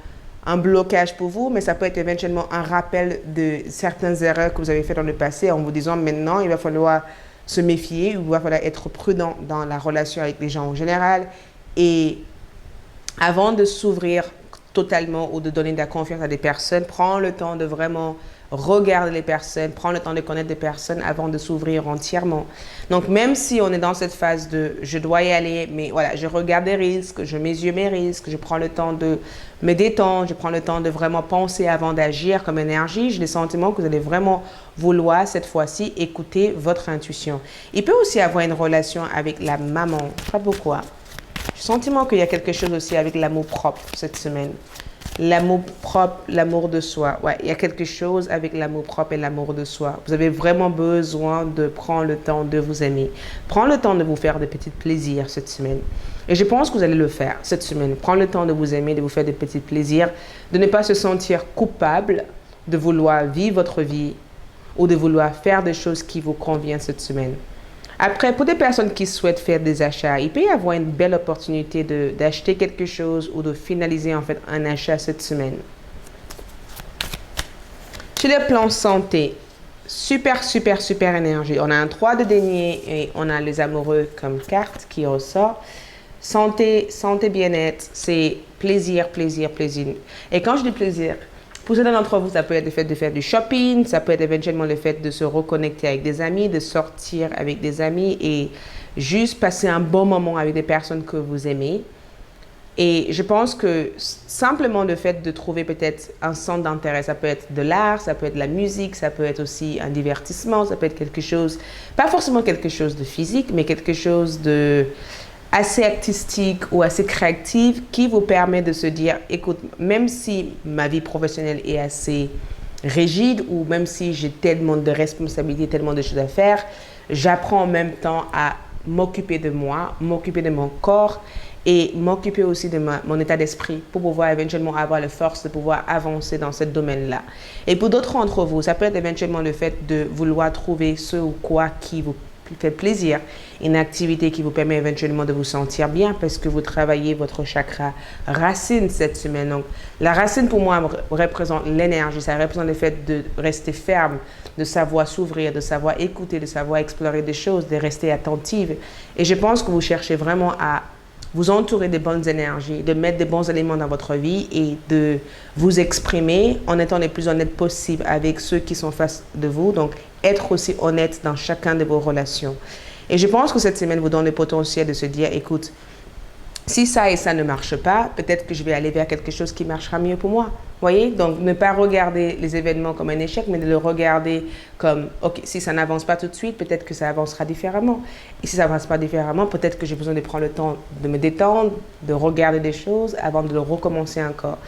un blocage pour vous, mais ça peut être éventuellement un rappel de certaines erreurs que vous avez faites dans le passé en vous disant maintenant, il va falloir se méfier, il va falloir être prudent dans la relation avec les gens en général. Et avant de s'ouvrir totalement ou de donner de la confiance à des personnes, prends le temps de vraiment regarder les personnes, prends le temps de connaître des personnes avant de s'ouvrir entièrement. Donc, même si on est dans cette phase de je dois y aller, mais voilà, je regarde les risques, je mesure mes risques, je prends le temps de me détendre, je prends le temps de vraiment penser avant d'agir comme énergie, j'ai le sentiment que vous allez vraiment vouloir cette fois-ci écouter votre intuition. Il peut aussi avoir une relation avec la maman, je sais pas pourquoi. J'ai le sentiment qu'il y a quelque chose aussi avec l'amour propre cette semaine. L'amour propre, l'amour de soi. Ouais, il y a quelque chose avec l'amour propre et l'amour de soi. Vous avez vraiment besoin de prendre le temps de vous aimer. Prendre le temps de vous faire des petits plaisirs cette semaine. Et je pense que vous allez le faire cette semaine. Prendre le temps de vous aimer, de vous faire des petits plaisirs, de ne pas se sentir coupable de vouloir vivre votre vie ou de vouloir faire des choses qui vous conviennent cette semaine. Après, pour des personnes qui souhaitent faire des achats, il peut y avoir une belle opportunité d'acheter quelque chose ou de finaliser en fait un achat cette semaine. Sur le plan santé, super, super, super énergie. On a un 3 de denier et on a les amoureux comme carte qui ressort. Santé, santé, bien-être, c'est plaisir, plaisir, plaisir. Et quand je dis plaisir, pour certains d'entre vous, ça peut être le fait de faire du shopping, ça peut être éventuellement le fait de se reconnecter avec des amis, de sortir avec des amis et juste passer un bon moment avec des personnes que vous aimez. Et je pense que simplement le fait de trouver peut-être un centre d'intérêt, ça peut être de l'art, ça peut être de la musique, ça peut être aussi un divertissement, ça peut être quelque chose, pas forcément quelque chose de physique, mais quelque chose de assez artistique ou assez créative qui vous permet de se dire, écoute, même si ma vie professionnelle est assez rigide ou même si j'ai tellement de responsabilités, tellement de choses à faire, j'apprends en même temps à m'occuper de moi, m'occuper de mon corps et m'occuper aussi de mon état d'esprit pour pouvoir éventuellement avoir la force de pouvoir avancer dans ce domaine-là. Et pour d'autres d'entre vous, ça peut être éventuellement le fait de vouloir trouver ce ou quoi qui vous fait plaisir, une activité qui vous permet éventuellement de vous sentir bien parce que vous travaillez votre chakra racine cette semaine. Donc, la racine pour moi représente l'énergie, ça représente le fait de rester ferme, de savoir s'ouvrir, de savoir écouter, de savoir explorer des choses, de rester attentive. Et je pense que vous cherchez vraiment à vous entourer des bonnes énergies, de mettre des bons éléments dans votre vie et de vous exprimer en étant les plus honnêtes possible avec ceux qui sont face de vous. Donc, être aussi honnête dans chacun de vos relations. Et je pense que cette semaine vous donne le potentiel de se dire, écoute, si ça et ça ne marche pas, peut-être que je vais aller vers quelque chose qui marchera mieux pour moi. Voyez? Donc, ne pas regarder les événements comme un échec, mais de le regarder comme, OK, si ça n'avance pas tout de suite, peut-être que ça avancera différemment. Et si ça n'avance pas différemment, peut-être que j'ai besoin de prendre le temps de me détendre, de regarder des choses avant de le recommencer encore.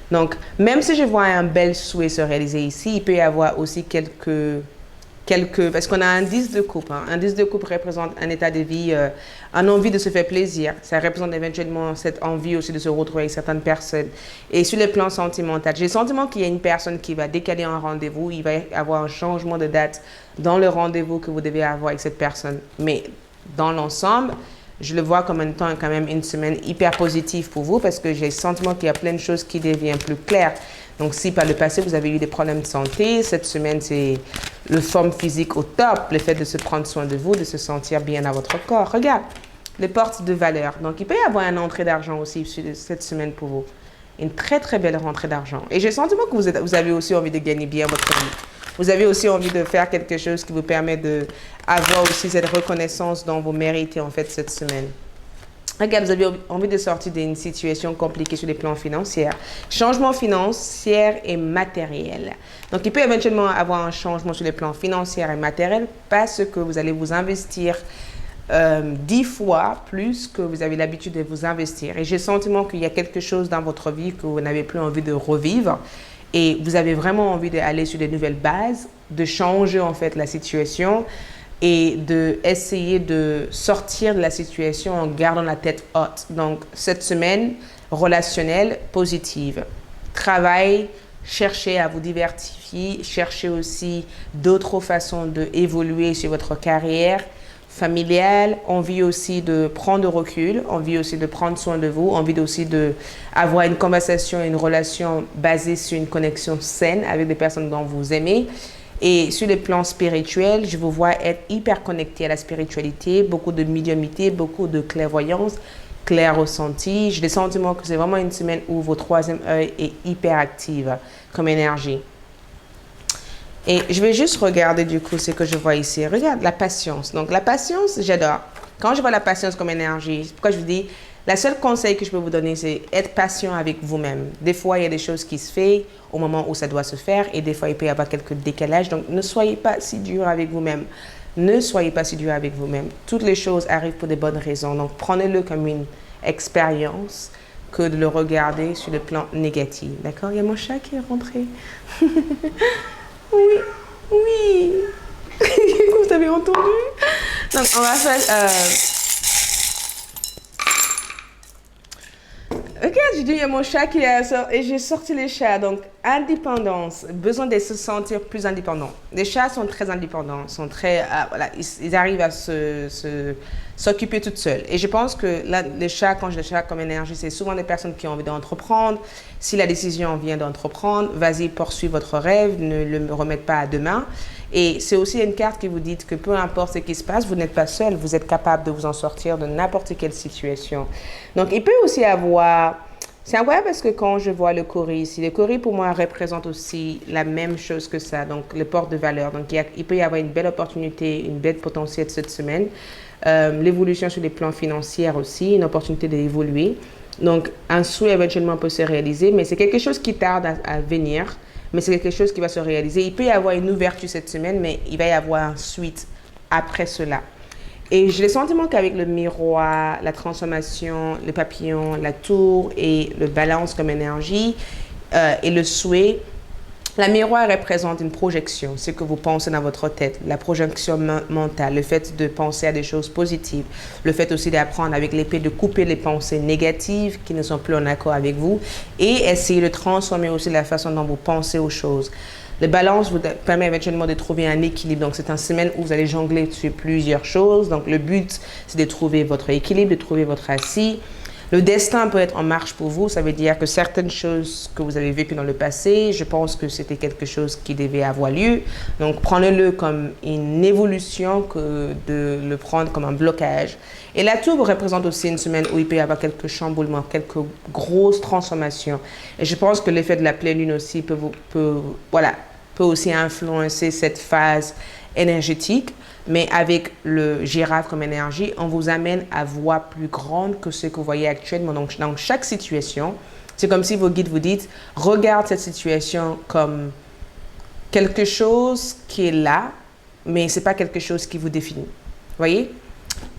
Donc, même si je vois un bel souhait se réaliser ici, il peut y avoir aussi parce qu'on a un 10 de coupe. Un 10 de coupe représente un état de vie, une envie de se faire plaisir. Ça représente éventuellement cette envie aussi de se retrouver avec certaines personnes. Et sur le plan sentimental, j'ai le sentiment qu'il y a une personne qui va décaler un rendez-vous. Il va y avoir un changement de date dans le rendez-vous que vous devez avoir avec cette personne. Mais dans l'ensemble, je le vois comme étant quand même une semaine hyper positive pour vous parce que j'ai le sentiment qu'il y a plein de choses qui deviennent plus claires. Donc, si par le passé, vous avez eu des problèmes de santé, cette semaine, c'est le forme physique au top, le fait de se prendre soin de vous, de se sentir bien dans votre corps. Regarde, les portes de valeur. Donc, il peut y avoir une entrée d'argent aussi cette semaine pour vous. Une très, très belle rentrée d'argent. Et j'ai le sentiment que vous avez aussi envie de gagner bien votre vie. Vous avez aussi envie de faire quelque chose qui vous permet d'avoir aussi cette reconnaissance dont vous méritez en fait cette semaine. Regarde, vous avez envie de sortir d'une situation compliquée sur les plans financiers. Changement financier et matériel. Donc, il peut éventuellement avoir un changement sur les plans financiers et matériels parce que vous allez vous investir 10 fois plus que vous avez l'habitude de vous investir. Et j'ai le sentiment qu'il y a quelque chose dans votre vie que vous n'avez plus envie de revivre. Et vous avez vraiment envie d'aller sur de nouvelles bases, de changer en fait la situation et d'essayer de sortir de la situation en gardant la tête haute. Donc, cette semaine, relationnelle, positive. Travail, cherchez à vous diversifier, cherchez aussi d'autres façons d'évoluer sur votre carrière familiale, envie aussi de prendre recul, envie aussi de prendre soin de vous, envie aussi d'avoir une conversation, une relation basée sur une connexion saine avec des personnes dont vous aimez. Et sur le plan spirituel, je vous vois être hyper connecté à la spiritualité, beaucoup de médiumnité, beaucoup de clairvoyance, clair ressenti. J'ai le sentiment que c'est vraiment une semaine où votre troisième œil est hyper active comme énergie. Et je vais juste regarder du coup ce que je vois ici. Regarde la patience. Donc la patience, j'adore. Quand je vois la patience comme énergie, c'est pourquoi je vous dis, la seule conseil que je peux vous donner, c'est être patient avec vous-même. Des fois, il y a des choses qui se font au moment où ça doit se faire et des fois, il peut y avoir quelques décalages. Donc, ne soyez pas si dur avec vous-même. Ne soyez pas si dur avec vous-même. Toutes les choses arrivent pour des bonnes raisons. Donc, prenez-le comme une expérience que de le regarder sur le plan négatif. D'accord? Il y a mon chat qui est rentré. Oui, oui. Vous avez entendu? Donc, on va faire... Ok, j'ai dit, il y a mon chat qui est sorti et j'ai sorti les chats. Donc, indépendance, besoin de se sentir plus indépendant. Les chats sont très indépendants, sont très, voilà, ils arrivent à s'occuper toutes seules. Et je pense que là, les chats, quand je les chats comme énergie, c'est souvent des personnes qui ont envie d'entreprendre. Si la décision vient d'entreprendre, vas-y, poursuis votre rêve, ne le remettez pas à demain. Et c'est aussi une carte qui vous dit que peu importe ce qui se passe, vous n'êtes pas seul, vous êtes capable de vous en sortir de n'importe quelle situation. Donc, il peut aussi avoir... C'est incroyable parce que quand je vois le cori ici, le cori pour moi représente aussi la même chose que ça, donc le port de valeur. Donc, il peut y avoir une belle opportunité, une belle potentiel cette semaine. L'évolution sur les plans financiers aussi, une opportunité d'évoluer. Donc, un souhait éventuellement peut se réaliser, mais c'est quelque chose qui tarde à venir. Mais c'est quelque chose qui va se réaliser. Il peut y avoir une ouverture cette semaine, mais il va y avoir une suite après cela. Et j'ai le sentiment qu'avec le miroir, la transformation, le papillon, la tour et le balance comme énergie et le souhait, la miroir représente une projection, ce que vous pensez dans votre tête, la projection mentale, le fait de penser à des choses positives, le fait aussi d'apprendre avec l'épée de couper les pensées négatives qui ne sont plus en accord avec vous et essayer de transformer aussi la façon dont vous pensez aux choses. Le balance vous permet éventuellement de trouver un équilibre. Donc, c'est une semaine où vous allez jongler sur plusieurs choses. Donc, le but, c'est de trouver votre équilibre, de trouver votre assis. Le destin peut être en marche pour vous. Ça veut dire que certaines choses que vous avez vécues dans le passé, je pense que c'était quelque chose qui devait avoir lieu. Donc, prenez-le comme une évolution que de le prendre comme un blocage. Et la tour représente aussi une semaine où il peut y avoir quelques chamboulements, quelques grosses transformations. Et je pense que l'effet de la pleine lune aussi peut aussi influencer cette phase énergétique. Mais avec le girafe comme énergie, on vous amène à voir plus grande que ce que vous voyez actuellement. Donc, dans chaque situation, c'est comme si vos guides vous disent, regarde cette situation comme quelque chose qui est là, mais ce n'est pas quelque chose qui vous définit. Vous voyez?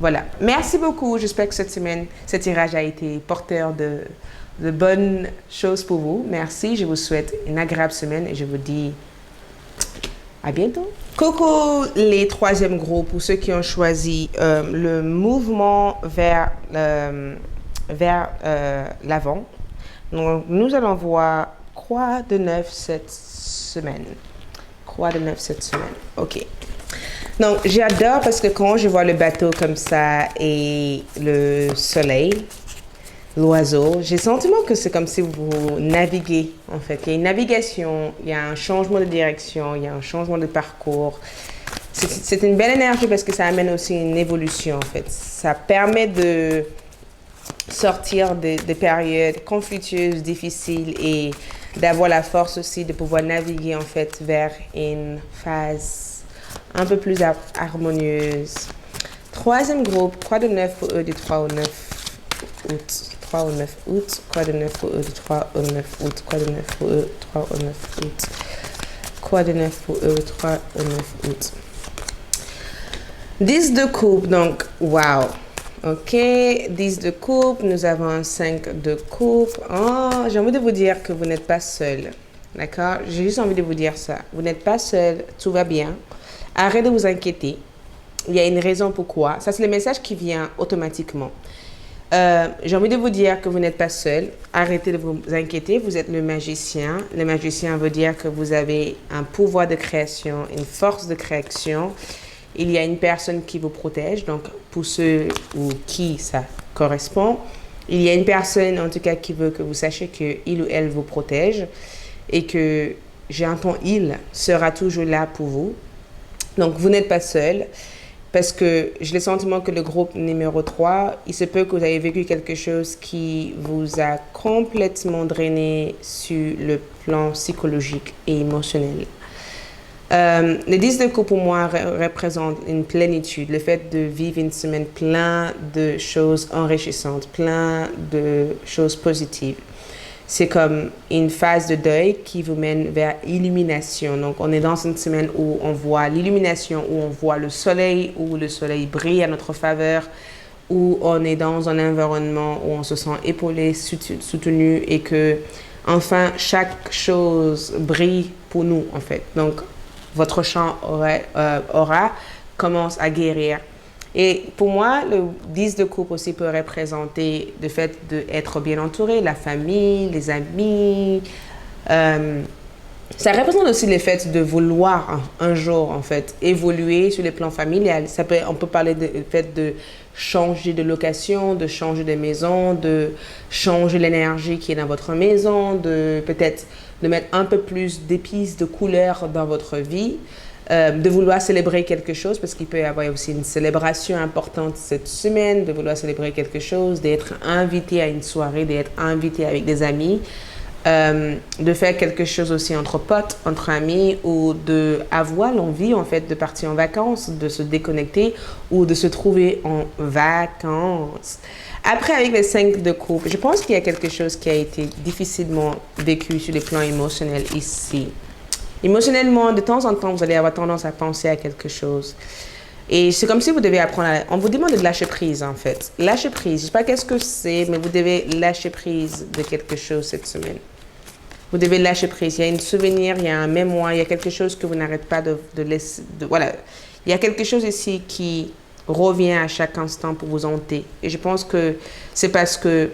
Voilà. Merci beaucoup. J'espère que cette semaine, ce tirage a été porteur de bonnes choses pour vous. Merci. Je vous souhaite une agréable semaine et je vous dis à bientôt. Coucou les troisièmes groupes, pour ceux qui ont choisi le mouvement vers l'avant. Donc, nous allons voir quoi de neuf cette semaine. Quoi de neuf cette semaine. Ok. Donc, j'adore parce que quand je vois le bateau comme ça et le soleil, l'oiseau, j'ai le sentiment que c'est comme si vous naviguez, en fait. Il y a une navigation, il y a un changement de direction, il y a un changement de parcours. C'est une belle énergie parce que ça amène aussi une évolution, en fait. Ça permet de sortir des périodes conflictueuses, difficiles et d'avoir la force aussi de pouvoir naviguer, en fait, vers une phase un peu plus harmonieuse. Troisième groupe, quoi de neuf pour eux du 3 au 9 août? 3 au 9 août, quoi de neuf pour eux du 3 au 9 août, quoi de neuf pour eux 3 au 9 août, quoi de neuf pour eux 3 au 9 août. 10 de coupe, donc wow, ok, 10 de coupe, nous avons un 5 de coupe. Oh, j'ai envie de vous dire que vous n'êtes pas seul, d'accord, j'ai juste envie de vous dire ça, vous n'êtes pas seul, tout va bien, arrêtez de vous inquiéter, il y a une raison pourquoi, ça c'est le message qui vient automatiquement. J'ai envie de vous dire que vous n'êtes pas seul. Arrêtez de vous inquiéter. Vous êtes le magicien. Le magicien veut dire que vous avez un pouvoir de création, une force de création. Il y a une personne qui vous protège. Donc, pour ceux ou qui ça correspond, il y a une personne, en tout cas, qui veut que vous sachiez qu'il ou elle vous protège et que j'ai un ton il sera toujours là pour vous. Donc, vous n'êtes pas seul. Parce que j'ai le sentiment que le groupe numéro 3, il se peut que vous ayez vécu quelque chose qui vous a complètement drainé sur le plan psychologique et émotionnel. Le 10 de coupe pour moi représente une plénitude, le fait de vivre une semaine plein de choses enrichissantes, plein de choses positives. C'est comme une phase de deuil qui vous mène vers l'illumination. Donc, on est dans une semaine où on voit l'illumination, où on voit le soleil, où le soleil brille à notre faveur, où on est dans un environnement où on se sent épaulé, soutenu et que, enfin, chaque chose brille pour nous, en fait. Donc, votre champ aura commence à guérir. Et pour moi, le 10 de coupe aussi peut représenter le fait d'être bien entouré, la famille, les amis. Ça représente aussi le fait de vouloir un jour, en fait, évoluer sur le plan familial. On peut parler du fait de changer de location, de changer de maison, de changer l'énergie qui est dans votre maison, de peut-être de mettre un peu plus d'épices, de couleurs dans votre vie. De vouloir célébrer quelque chose, parce qu'il peut y avoir aussi une célébration importante cette semaine, de vouloir célébrer quelque chose, d'être invité à une soirée, d'être invité avec des amis, de faire quelque chose aussi entre potes, entre amis, ou d'avoir l'envie en fait de partir en vacances, de se déconnecter ou de se trouver en vacances. Après, avec les 5 de coupe, je pense qu'il y a quelque chose qui a été difficilement vécu sur les plans émotionnels ici. Émotionnellement, de temps en temps, vous allez avoir tendance à penser à quelque chose. Et c'est comme si vous devez apprendre On vous demande de lâcher prise, en fait. Lâcher prise. Je ne sais pas qu'est-ce que c'est, mais vous devez lâcher prise de quelque chose cette semaine. Vous devez lâcher prise. Il y a un souvenir, il y a un mémoire, il y a quelque chose que vous n'arrêtez pas de laisser... voilà. Il y a quelque chose ici qui revient à chaque instant pour vous hanter. Et je pense que c'est parce que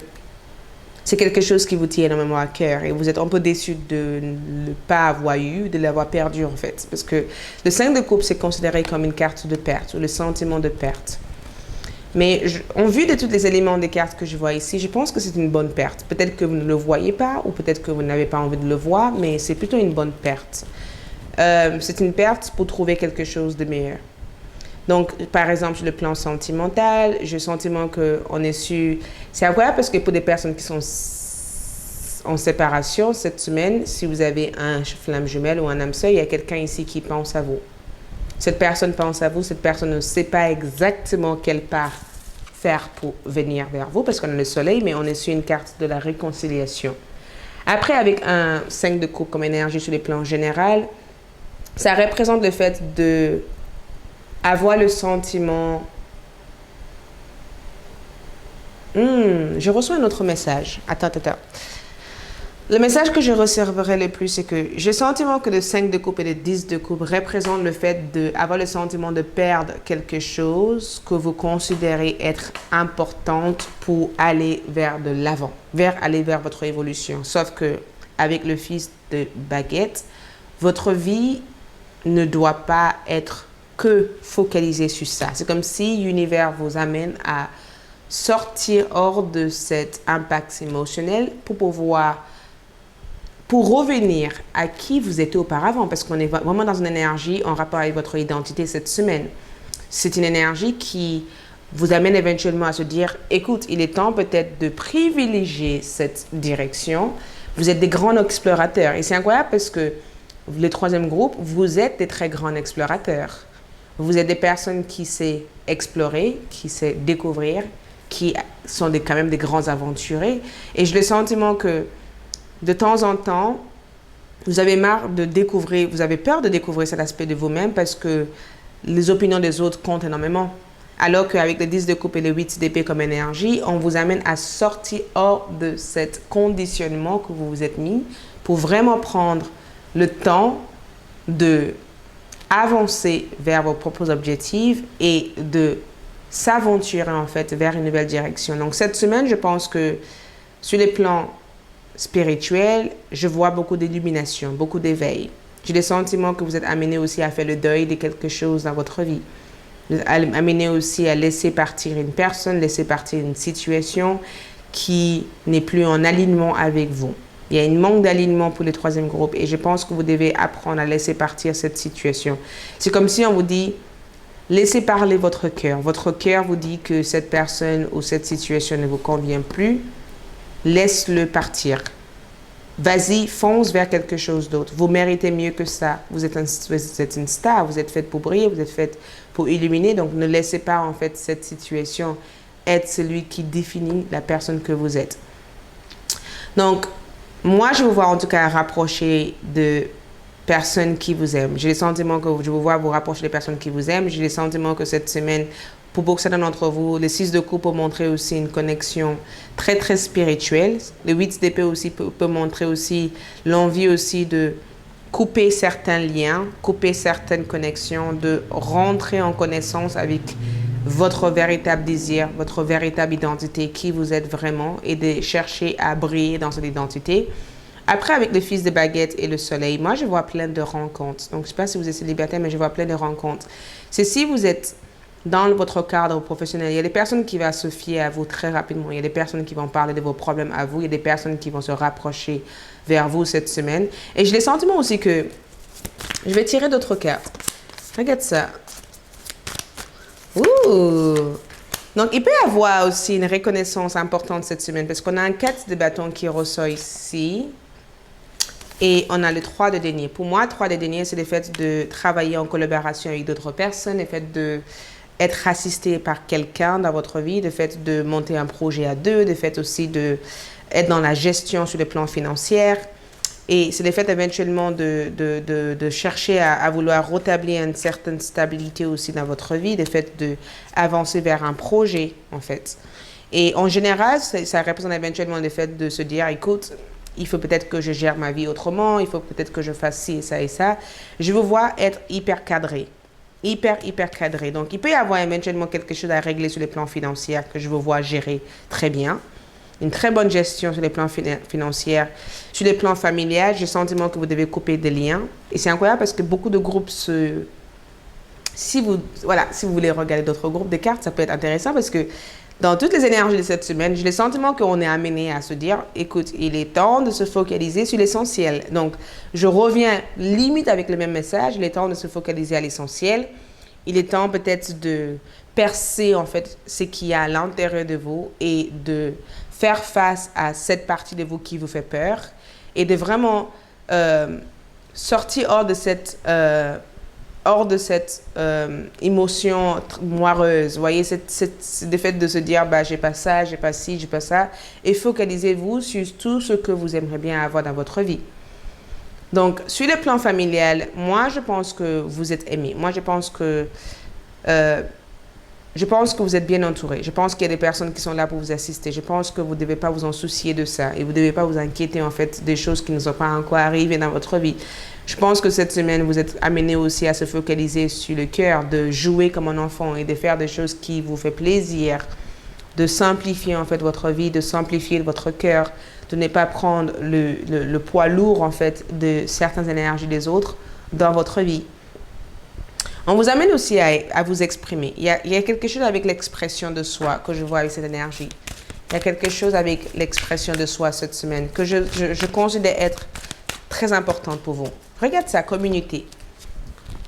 c'est quelque chose qui vous tient énormément à cœur et vous êtes un peu déçu de ne pas avoir eu, de l'avoir perdu en fait. Parce que le 5 de coupe, c'est considéré comme une carte de perte, ou le sentiment de perte. Mais en vue de tous les éléments des cartes que je vois ici, je pense que c'est une bonne perte. Peut-être que vous ne le voyez pas, ou peut-être que vous n'avez pas envie de le voir, mais c'est plutôt une bonne perte. C'est une perte pour trouver quelque chose de meilleur. Donc, par exemple, sur le plan sentimental, j'ai le sentiment qu'on est sur... C'est incroyable parce que pour des personnes qui sont en séparation cette semaine, si vous avez un flamme jumelle ou un âme sœur, il y a quelqu'un ici qui pense à vous. Cette personne pense à vous, cette personne ne sait pas exactement quelle part faire pour venir vers vous parce qu'on a le soleil, mais on est sur une carte de la réconciliation. Après, avec un 5 de coupe comme énergie sur les plans généraux, ça représente le fait de avoir le sentiment... je reçois un autre message. Attends. Le message que je recevrai le plus, c'est que j'ai le sentiment que le 5 de coupe et le 10 de coupe représentent le fait d'avoir le sentiment de perdre quelque chose que vous considérez être importante pour aller vers de l'avant, aller vers votre évolution. Sauf que avec le fils de baguette, votre vie ne doit pas être que focalisée sur ça. C'est comme si l'univers vous amène à sortir hors de cet impact émotionnel pour revenir à qui vous étiez auparavant, parce qu'on est vraiment dans une énergie en rapport avec votre identité cette semaine. C'est une énergie qui vous amène éventuellement à se dire, écoute, il est temps peut-être de privilégier cette direction. Vous êtes des grands explorateurs. Et c'est incroyable parce que le troisième groupe, vous êtes des très grands explorateurs. Vous êtes des personnes qui savent explorer, qui savent découvrir, qui sont quand même des grands aventuriers. Et j'ai le sentiment que de temps en temps, vous avez marre de découvrir, vous avez peur de découvrir cet aspect de vous-même parce que les opinions des autres comptent énormément. Alors qu'avec le 10 de coupe et le 8 d'épée comme énergie, on vous amène à sortir hors de cet conditionnement que vous vous êtes mis pour vraiment prendre le temps de avancer vers vos propres objectifs et de s'aventurer en fait vers une nouvelle direction. Donc cette semaine, je pense que sur les plans spirituels, je vois beaucoup d'illumination, beaucoup d'éveil. J'ai le sentiment que vous êtes amené aussi à faire le deuil de quelque chose dans votre vie. Vous êtes amené aussi à laisser partir une personne, laisser partir une situation qui n'est plus en alignement avec vous. Il y a une manque d'alignement pour le troisième groupe et je pense que vous devez apprendre à laisser partir cette situation. C'est comme si on vous dit, laissez parler votre cœur. Votre cœur vous dit que cette personne ou cette situation ne vous convient plus. Laisse-le partir. Vas-y, fonce vers quelque chose d'autre. Vous méritez mieux que ça. Vous êtes une star, vous êtes faite pour briller, vous êtes faite pour illuminer. Donc, ne laissez pas, en fait, cette situation être celui qui définit la personne que vous êtes. Donc, moi, je vous vois en tout cas rapprocher de personnes qui vous aiment. J'ai le sentiment que je vous vois vous rapprocher des personnes qui vous aiment. J'ai le sentiment que cette semaine, pour beaucoup d'entre vous, le 6 de coupe peut montrer aussi une connexion très, très spirituelle. Le 8 d'épée aussi peut montrer aussi l'envie aussi de couper certains liens, couper certaines connexions, de rentrer en connaissance avec votre véritable désir, votre véritable identité, qui vous êtes vraiment, et de chercher à briller dans cette identité. Après, avec le fils de baguette et le soleil, moi, je vois plein de rencontres. Donc, je ne sais pas si vous êtes célibataire, mais je vois plein de rencontres. C'est si vous êtes dans votre cadre professionnel, il y a des personnes qui vont se fier à vous très rapidement. Il y a des personnes qui vont parler de vos problèmes à vous. Il y a des personnes qui vont se rapprocher vers vous cette semaine. Et j'ai le sentiment aussi que je vais tirer d'autres cartes. Regarde ça. Ouh! Donc, il peut y avoir aussi une reconnaissance importante cette semaine parce qu'on a un 4 de bâton qui ressort ici. Et on a le 3 de denier. Pour moi, 3 de denier, c'est le fait de travailler en collaboration avec d'autres personnes, le fait d'être assisté par quelqu'un dans votre vie, le fait de monter un projet à deux, le fait aussi d'être dans la gestion sur le plan financier. Et c'est le fait éventuellement de chercher à vouloir rétablir une certaine stabilité aussi dans votre vie, le fait d'avancer vers un projet, en fait. Et en général, ça représente éventuellement le fait de se dire, écoute, il faut peut-être que je gère ma vie autrement, il faut peut-être que je fasse ci et ça et ça. Je vous vois être hyper cadré, hyper cadré. Donc, il peut y avoir éventuellement quelque chose à régler sur le plan financier que je vous vois gérer très bien. Une très bonne gestion sur les plans financiers. Sur les plans familial, j'ai le sentiment que vous devez couper des liens. Et c'est incroyable parce que beaucoup de groupes si vous voulez regarder d'autres groupes de cartes, ça peut être intéressant parce que dans toutes les énergies de cette semaine, j'ai le sentiment qu'on est amené à se dire, écoute, il est temps de se focaliser sur l'essentiel. Donc, je reviens limite avec le même message, il est temps de se focaliser à l'essentiel. Il est temps peut-être de percer en fait ce qu'il y a à l'intérieur de vous et de faire face à cette partie de vous qui vous fait peur et de vraiment sortir hors de cette émotion moireuse. Vous voyez, le fait de se dire, bah, j'ai pas ça, j'ai pas ci, j'ai pas ça. Et focalisez-vous sur tout ce que vous aimeriez bien avoir dans votre vie. Donc, sur le plan familial, moi, je pense que vous êtes aimé. Moi, je pense que vous êtes bien entouré. Je pense qu'il y a des personnes qui sont là pour vous assister. Je pense que vous ne devez pas vous en soucier de ça. Et vous ne devez pas vous inquiéter, en fait, des choses qui ne sont pas encore arrivées dans votre vie. Je pense que cette semaine, vous êtes amené aussi à se focaliser sur le cœur, de jouer comme un enfant et de faire des choses qui vous font plaisir, de simplifier, en fait, votre vie, de simplifier votre cœur, de ne pas prendre le poids lourd, en fait, de certaines énergies des autres dans votre vie. On vous amène aussi à vous exprimer. Il y a quelque chose avec l'expression de soi que je vois avec cette énergie. Il y a quelque chose avec l'expression de soi cette semaine que je considère être très importante pour vous. Regarde ça, communauté.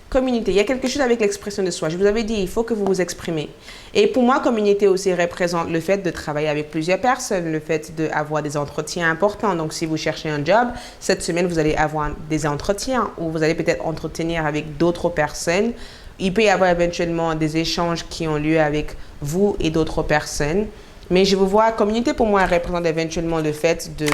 Communauté, il y a quelque chose avec l'expression de soi. Je vous avais dit, il faut que vous vous exprimez. Et pour moi, communauté aussi représente le fait de travailler avec plusieurs personnes, le fait d'avoir des entretiens importants. Donc, si vous cherchez un job, cette semaine, vous allez avoir des entretiens où vous allez peut-être entretenir avec d'autres personnes. Il peut y avoir éventuellement des échanges qui ont lieu avec vous et d'autres personnes. Mais je vous vois, communauté pour moi représente éventuellement le fait de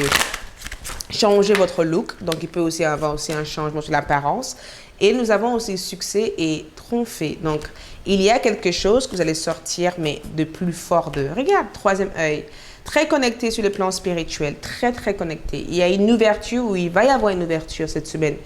changer votre look. Donc, il peut aussi avoir aussi un changement sur l'apparence. Et nous avons aussi succès et trophée. Donc, il y a quelque chose que vous allez sortir, mais de plus fort de. Regarde, troisième œil. Très connecté sur le plan spirituel. Très connecté. Il y a une ouverture ou il va y avoir une ouverture cette semaine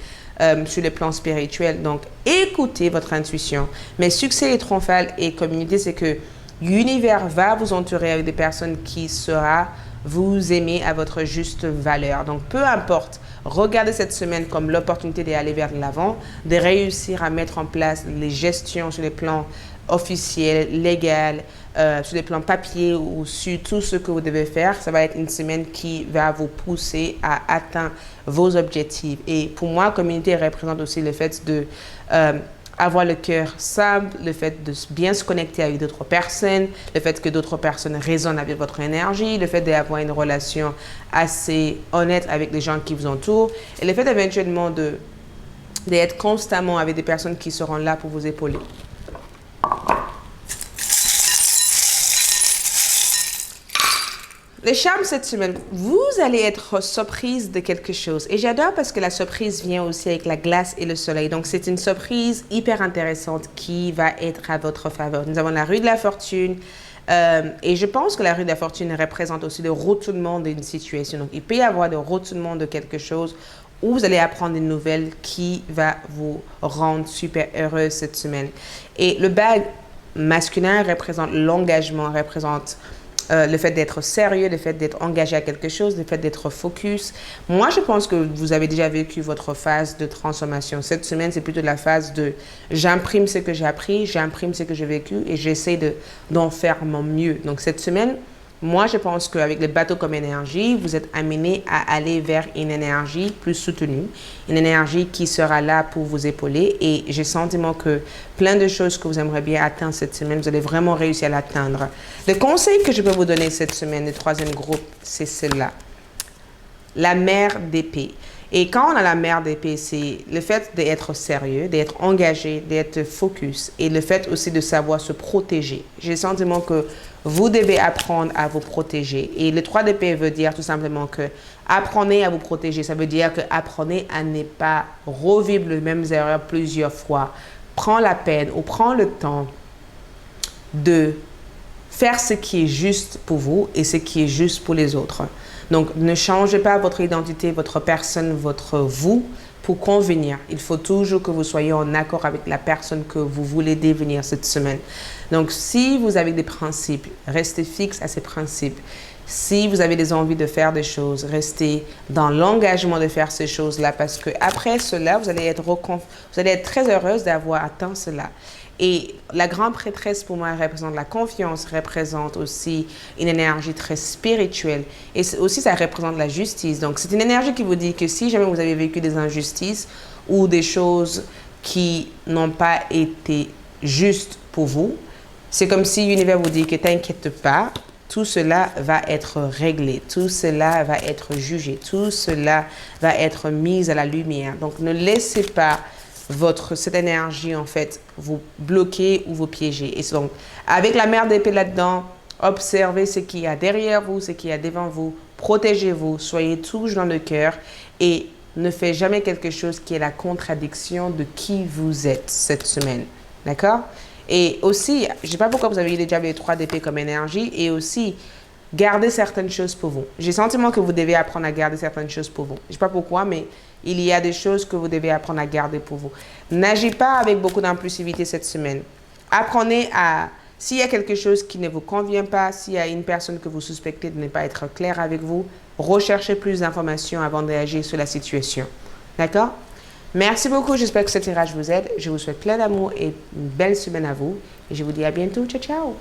sur le plan spirituel. Donc, écoutez votre intuition. Mais succès et triomphal et communauté, c'est que l'univers va vous entourer avec des personnes qui sauront vous aimer à votre juste valeur. Donc, peu importe. Regardez cette semaine comme l'opportunité d'aller vers l'avant, de réussir à mettre en place les gestions sur les plans officiel, légal, sur les plans papier ou sur tout ce que vous devez faire. Ça va être une semaine qui va vous pousser à atteindre vos objectifs. Et pour moi, communauté représente aussi le fait de avoir le cœur simple, le fait de bien se connecter avec d'autres personnes, le fait que d'autres personnes résonnent avec votre énergie, le fait d'avoir une relation assez honnête avec les gens qui vous entourent et le fait éventuellement d'être constamment avec des personnes qui seront là pour vous épauler. Les charmes cette semaine, vous allez être surprise de quelque chose. Et j'adore parce que la surprise vient aussi avec la glace et le soleil. Donc, c'est une surprise hyper intéressante qui va être à votre faveur. Nous avons la rue de la fortune. Et je pense que la rue de la fortune représente aussi le retournement d'une situation. Donc, il peut y avoir le retournement de quelque chose où vous allez apprendre une nouvelle qui va vous rendre super heureuse cette semaine. Et le bag masculin représente l'engagement, représente le fait d'être sérieux, le fait d'être engagé à quelque chose, le fait d'être focus. Moi, je pense que vous avez déjà vécu votre phase de transformation. Cette semaine, c'est plutôt la phase de j'imprime ce que j'ai appris, j'imprime ce que j'ai vécu et j'essaie d'en faire mon mieux. Donc, cette semaine, moi, je pense qu'avec le bateau comme énergie, vous êtes amené à aller vers une énergie plus soutenue, une énergie qui sera là pour vous épauler. Et j'ai le sentiment que plein de choses que vous aimeriez bien atteindre cette semaine, vous allez vraiment réussir à l'atteindre. Le conseil que je peux vous donner cette semaine, le troisième groupe, c'est cela. La mère d'épée. Et quand on a la mère d'épée, c'est le fait d'être sérieux, d'être engagé, d'être focus et le fait aussi de savoir se protéger. J'ai le sentiment que vous devez apprendre à vous protéger. Et le 3 d'épée veut dire tout simplement que apprenez à vous protéger. Ça veut dire que apprenez à ne pas revivre les mêmes erreurs plusieurs fois. Prends la peine ou prends le temps de faire ce qui est juste pour vous et ce qui est juste pour les autres. Donc, ne changez pas votre identité, votre personne, votre vous pour convenir. Il faut toujours que vous soyez en accord avec la personne que vous voulez devenir cette semaine. Donc, si vous avez des principes, restez fixe à ces principes. Si vous avez des envies de faire des choses, restez dans l'engagement de faire ces choses-là parce que après cela, vous allez être très heureuse d'avoir atteint cela. Et la grande prêtresse, pour moi, représente la confiance, représente aussi une énergie très spirituelle. Et aussi, ça représente la justice. Donc, c'est une énergie qui vous dit que si jamais vous avez vécu des injustices ou des choses qui n'ont pas été justes pour vous, c'est comme si l'univers vous dit que t'inquiète pas, tout cela va être réglé, tout cela va être jugé, tout cela va être mis à la lumière. Donc, ne laissez pas cette énergie, en fait, vous bloquer ou vous piéger. Et donc, avec la mère d'épée là-dedans, observez ce qu'il y a derrière vous, ce qu'il y a devant vous, protégez-vous, soyez toujours dans le cœur et ne faites jamais quelque chose qui est la contradiction de qui vous êtes cette semaine. D'accord? Et aussi, je ne sais pas pourquoi vous avez déjà les 3 d'épée comme énergie et aussi, gardez certaines choses pour vous. J'ai le sentiment que vous devez apprendre à garder certaines choses pour vous. Je ne sais pas pourquoi, mais il y a des choses que vous devez apprendre à garder pour vous. N'agissez pas avec beaucoup d'impulsivité cette semaine. Apprenez à, s'il y a quelque chose qui ne vous convient pas, s'il y a une personne que vous suspectez de ne pas être claire avec vous, recherchez plus d'informations avant de réagir sur la situation. D'accord? Merci beaucoup. J'espère que ce tirage vous aide. Je vous souhaite plein d'amour et une belle semaine à vous. Et je vous dis à bientôt. Ciao, ciao!